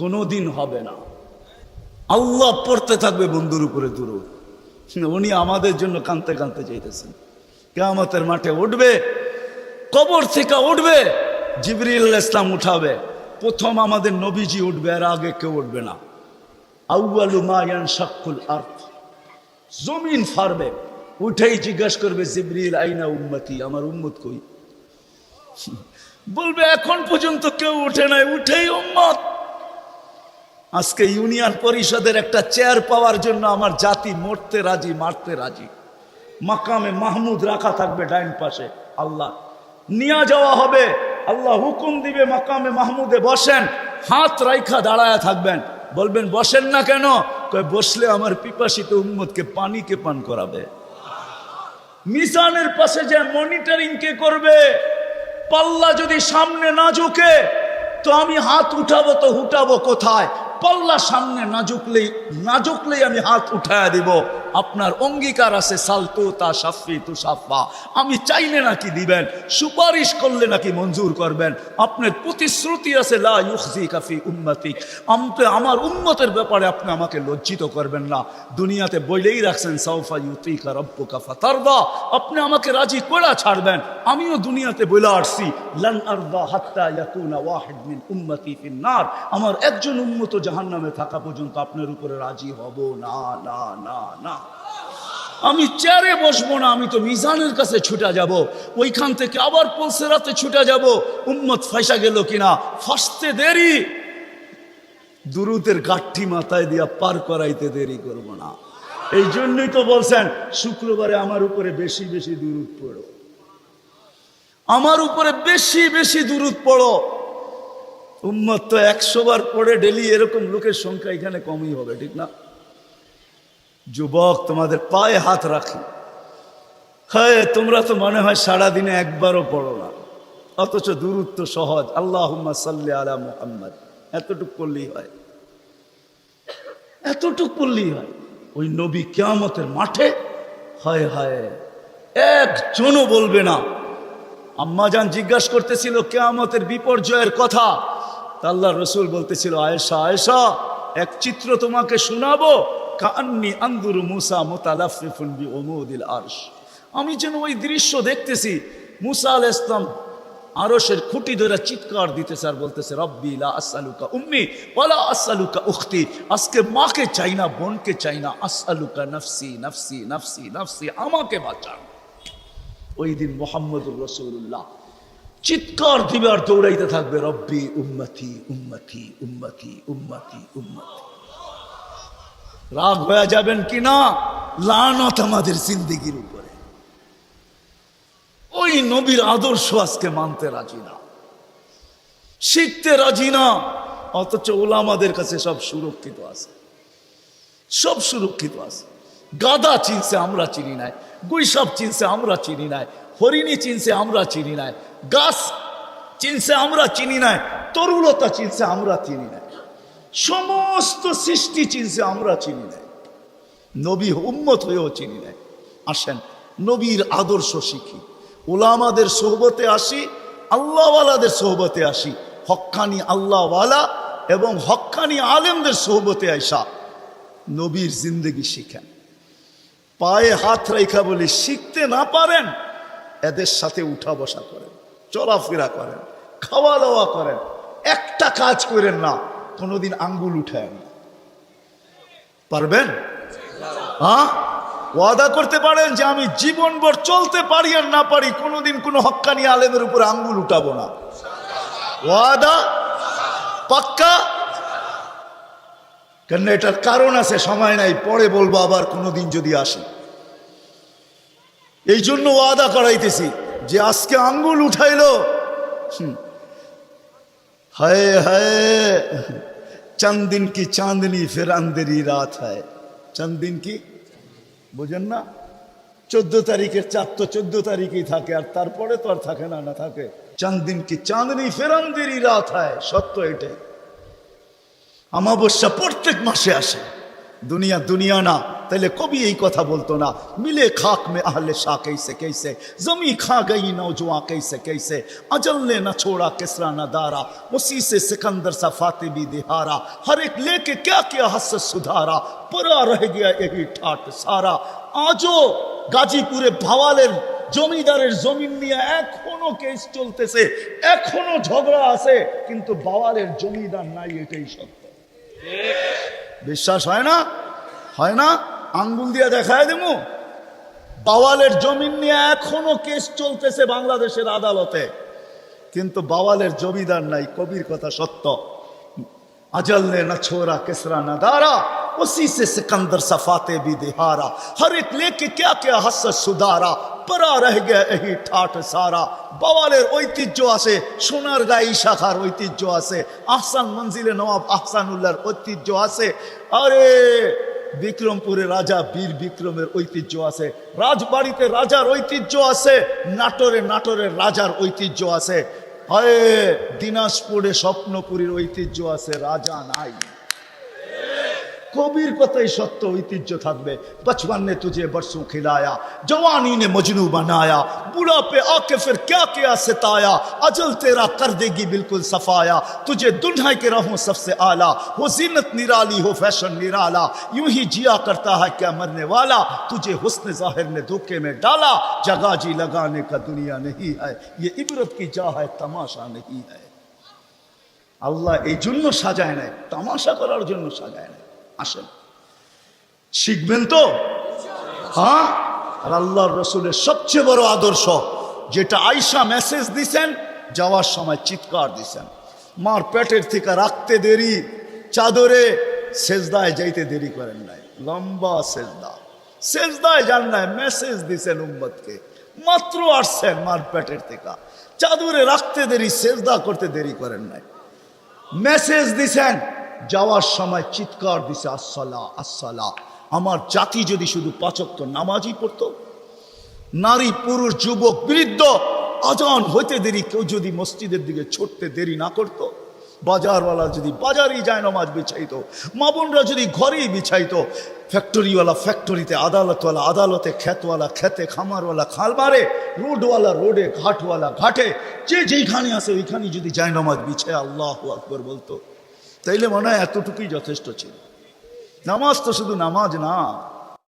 কোনোদিন হবে না। আল্লাহ পড়তে থাকবে বন্ধুর উপরে দুরুদ। উনি আমাদের জন্য কাঁদতে কাঁদতে চাইতেছেন। কিয়ামতের মাঠে উঠবে, কবর থেকে উঠবে, জিবরিল আলাইহিস সালাম উঠাবে, প্রথম আমাদের নবীজি উঠবে, আর আগে কেউ উঠবে না। আউয়ালু মা ইয়ানশাক্কুল আরদ, জমিন ফাড়বে, উঠেই জিজ্ঞাসা করবে, জিবরিল আইনা উম্মতি, আমার উম্মত কই? বলবে, এখন পর্যন্ত কেউ উঠে নাই, উঠেই উম্মত। আজকে ইউনিয়ন পরিষদের একটা চেয়ার পাওয়ার জন্য আমার জাতি মরতে রাজি, মারতে রাজি। মাকামে মাহমুদ রাখা থাকবে ডাইন পাশে, আল্লাহ নিয়ে যাওয়া হবে, আল্লাহ হুকুম দিবে মাকামে মাহমুদে বসেন, হাত রাইখা দাঁড়ায় থাকবেন। বলবেন, বসেন না কেন? কয়, বসলে আমার পিপাসিত উম্মতকে পানি কে পান করাবে? মিজানের পাশে যে মনিটরিং কে করবে? পাল্লা যদি সামনে না ঝুঁকে তো আমি হাত উঠাবো, তো উঠাবো কোথায়? পাল্লা সামনে না ঝুঁকলেই আমি হাত উঠায় দিব। আপনার অঙ্গীকার আছে, সালতু তা সাফি তু সাফা, আমি চাইলে নাকি দিবেন, সুপারিশ করলে নাকি মঞ্জুর করবেন। আপনার প্রতিশ্রুতি আছে, লা ইউখজিকা ফি উম্মতিক, আমার উম্মতের ব্যাপারে আপনি আমাকে লজ্জিত করবেন না। দুনিয়াতে বইলেই রাখছেন, সাউফা ইউতিকা রাব্বুকা ফাতারদা, আপনি আমাকে রাজি করে ছাড়বেন। আমিও দুনিয়াতে বলে আসছি, লান আরদা হাত্তা ইয়াকুনা ওয়াহিদ মিন উম্মতি ফিন নার, আমার একজন উম্মত জাহান্নামে থাকা পর্যন্ত আপনার উপরে রাজি হব না, না, না, না। আমি চেয়ারে বসবো না, আমি তো মিজানের কাছে ছুটে যাব, ওইখান থেকে আবার পুলসিরাতে ছুটে যাব। উম্মত ফাঁসা গেল কিনা, ফাঁসতে দেরি, দুরুদের গাঠি মাথায় দিয়া পার করাইতে দেরি করব না। এই জন্যই তো বলছেন, শুক্রবারে আমার উপরে বেশি বেশি দুরুদ পড়ো, আমার উপরে বেশি বেশি দুরুদ পড়ো। উম্মত তো 100 বার পড়ে ডেলি, এরকম লোকের সংখ্যা এখানে কমই হবে, ঠিক না? যুবক, তোমাদের পায়ে হাত রাখি, হ্যাঁ, তোমরা তো মনে হয় সারাদিনে একবারও পড়ো না, অথচ দুরুদ তো সহজ। আল্লাহুম্মা সাল্লি আলা মুহাম্মদ, এতটুক করলেই হয়, এতটুক করলেই হয়। ওই নবী কিয়ামতের মাঠে, হায় হায়, একজনও বলবে না। আম্মাজান জিজ্ঞাসা করতেছিল কিয়ামতের বিপর্যয়ের কথা, আল্লাহ রসুল বলতেছিল, আয়েশা, আয়েশা, এক চিত্র তোমাকে শোনাবো, কান্নি আনদুরু মুসা মুতালাফফিফুন বিউমুদিল আরশ, আমি যেন ওই দৃশ্য দেখতেছি। মুসা আলাইহিস সালাম আরশের খুঁটি ধরে চিৎকার দিতেছে আর বলতেছে, রব্বি লা আসআলুকা উম্মি ওয়ালা আসআলুকা উখতি, আজকে মাকে চাই না, বোনকে চাই না, আসআলুকা নফসি নফসি নফসি নফসি, আমাকে বাঁচান। ওই দিন মুহাম্মদুর রাসূলুল্লাহ চিৎকার দিবে আর দৌড়াইতে থাকবে, রব্বি উম্মতি উম্মতি উম্মতি উম্মতি উম্মতি। রাগ হয়ে যাবেন কিনা? লানত আমাদের জিন্দেগির উপরে। ওই নবীর আদর্শ আজকে মানতে রাজি না, শিখতে রাজি না, অথচ ওলামাদের কাছে সব সুরক্ষিত আছে, সব সুরক্ষিত আছে। গাদা চিনছে, আমরা চিনি নাই। গুইসাপ চিনছে, আমরা চিনি নাই। হরিণী চিনছে, আমরা চিনি নাই। গাছ চিনছে আমরা চিনি নাই, তরুলতা চিনছে আমরা চিনি নাই, সমস্ত সৃষ্টি চিনছে আমরা চিনি নাই, নবী উম্মত হয়েও চিনি নাই। আসেন নবীর আদর্শ শিখি, ওলামাদের সোহবতে আসি, আল্লাহওয়ালাদের সোহবতে আসি, হক্কানি আল্লাহওয়ালা এবং হক্কানি আলেমদের সোহবতে আইসা নবীর জিন্দগি শিখেন। পায়ে হাত রেখা বলি শিখতে না পারেন, এদের সাথে উঠা বসা করেন, চলাফেরা করেন, খাওয়া দাওয়া করেন, একটা কাজ করেন না কোনোদিন আঙ্গুল উঠায় না। পারবেন? হ্যাঁ, ওয়াদা করতে পারেন যে আমি জীবনভর চলতে পারি আর না পারি কোনোদিন কোনো হক্কানি আলেমের উপর আঙ্গুল উঠাবো না। ওয়াদা পাক্কা? কেন এটার কারণ আছে, সময় নাই, পরে বলবো আবার কোনোদিন যদি আসি। এই জন্য ওয়াদা করাইতেছি যে আজকে আঙ্গুল উঠাইলো, হায় হায় চন্দ দিন কি চাঁদনি ফির अंधेरी রাত হয়। চন্দ দিন কি বুঝেন না? 14 তারিখের চাঁদ তো 14 তারিখেই থাকে, আর তারপরে তো আর থাকে না, না থাকে। চন্দ দিন কি চাঁদনি ফির अंधेरी রাত হয়, সত্য এটাই। অমাবস্যা প্রত্যেক মাসে আসে, দুনিয়া দুনিয়া না, তাহলে কবি এই কথা বলতো না, মিলে খাক মে আহলে শাহ कैसे कैसे, जमी खा गई नौजवां कैसे कैसे, अजल ने न छोड़ा किसरा न दारा, उसी से सिकंदर सा फाते भी दिहारा, हर एक लेके क्या क्या हसरत सुधारा, परा रह गया यही ठाट सारा। आजो গাজীপুরে ভাওয়ালের জমিদারের জমিন নিয়ে এখনো কেস চলতেছে, এখনো ঝগড়া আছে, কিন্তু ভাওয়ালের জমিদার নাই, এটাই সত্য। বিশ্বাস হয় না? হয় না? আঙ্গুল দিয়ে দেখায় দেবো, বাওয়ালের জমিন নিয়ে এখনো কেস চলতেছে বাংলাদেশের আদালতে, কিন্তু বাওয়ালের জমিদার নাই, কবির কথা সত্য। अजल ने न छोड़ा किसरा न दारा, उसी से सिकंदर सफाते भी दिहारा, हर एक लेके क्या क्या हसरत सुधारा, परा रह गया यही ठाट सारा। বাওয়ালের ঐতিহ্য আছে, সোনার গাই শাখার ঐতিহ্য আছে, আহসান মঞ্জিলে নওয়াব আহসানুল্লাহর ঐতিহ্য আছে, আরে বিক্রমপুরে রাজা বীর বিক্রমের ঐতিহ্য আছে, রাজবাড়িতে রাজার ঐতিহ্য আছে, নাটোরের রাজার ঐতিহ্য আছে, হয় দিনাজপুরে স্বপ্নপুরীর ঐতিহ্য আছে, রাজা নাই। কবির কথাই সত্য, ঐতিহ্য থাকবে। बचपन ने तुझे बरसों खिलाया, जवानी ने मजनू बनाया, बुढ़ापे आके फिर क्या क्या सिताया, अजल तेरा कर देगी बिल्कुल सफाया, तुझे दुल्हा के रहूं सबसे आला, हो जीनत निराली हो फैशन निराला, यूं ही जिया करता है क्या मरने वाला, तुझे हुस्न जाहिर ने धोखे में डाला, जगह जी लगाने का दुनिया नहीं है, ये इबरत की जा है तमाशा नहीं है। আল্লাহ এই জন্য সাজায় নাই, তামাশা করার জন্য সাজায় নাই। আসেন শিখবেন তো? হ্যাঁ। আর আল্লাহর রাসূলের সবচেয়ে বড় আদর্শ যেটা আয়েশা মেসেজ দিছেন, যাওয়ার সময় চিৎকার দিছেন, মার পেটের থেকে রাখতে দেরি, চাদরে সেজদায় যাইতে দেরি করেন নাই, লম্বা সেজদায় যান নাই, মেসেজ দিছেন উম্মতকে। মাত্র আসছেন মার পেটের থেকে, চাদরে রাখতে দেরি, সেজদা করতে দেরি করেন নাই, মেসেজ দিছেন। যাওয়ার সময় চিৎকার দিছে, আসসালা আসসালা। আমার জাতি যদি শুধু 5 ওয়াক্ত নামাজই পড়তো, নারী পুরুষ যুবক বৃদ্ধ, আজান হইতে দেরি কেউ যদি মসজিদের দিকে ছুটতে দেরি না করতো, বাজারওয়ালা যদি বাজারেই যায় নামাজ বিছাইতো, মা বোনরা যদি ঘরেই বিছাইতো, ফ্যাক্টরিওয়ালা ফ্যাক্টরিতে, আদালতওয়ালা আদালতে, খেতওয়ালা খেতে, খামারওয়ালা খালবারে, রোডওয়ালা রোডে, ঘাটওয়ালা ঘাটে, যে যেইখানে আছে ওইখানে যদি যায় নামাজ বিছায় আল্লাহু আকবার বলতো, তাইলে মনে হয় এতটুকুই যথেষ্ট ছিল। নামাজ তো শুধু নামাজ না,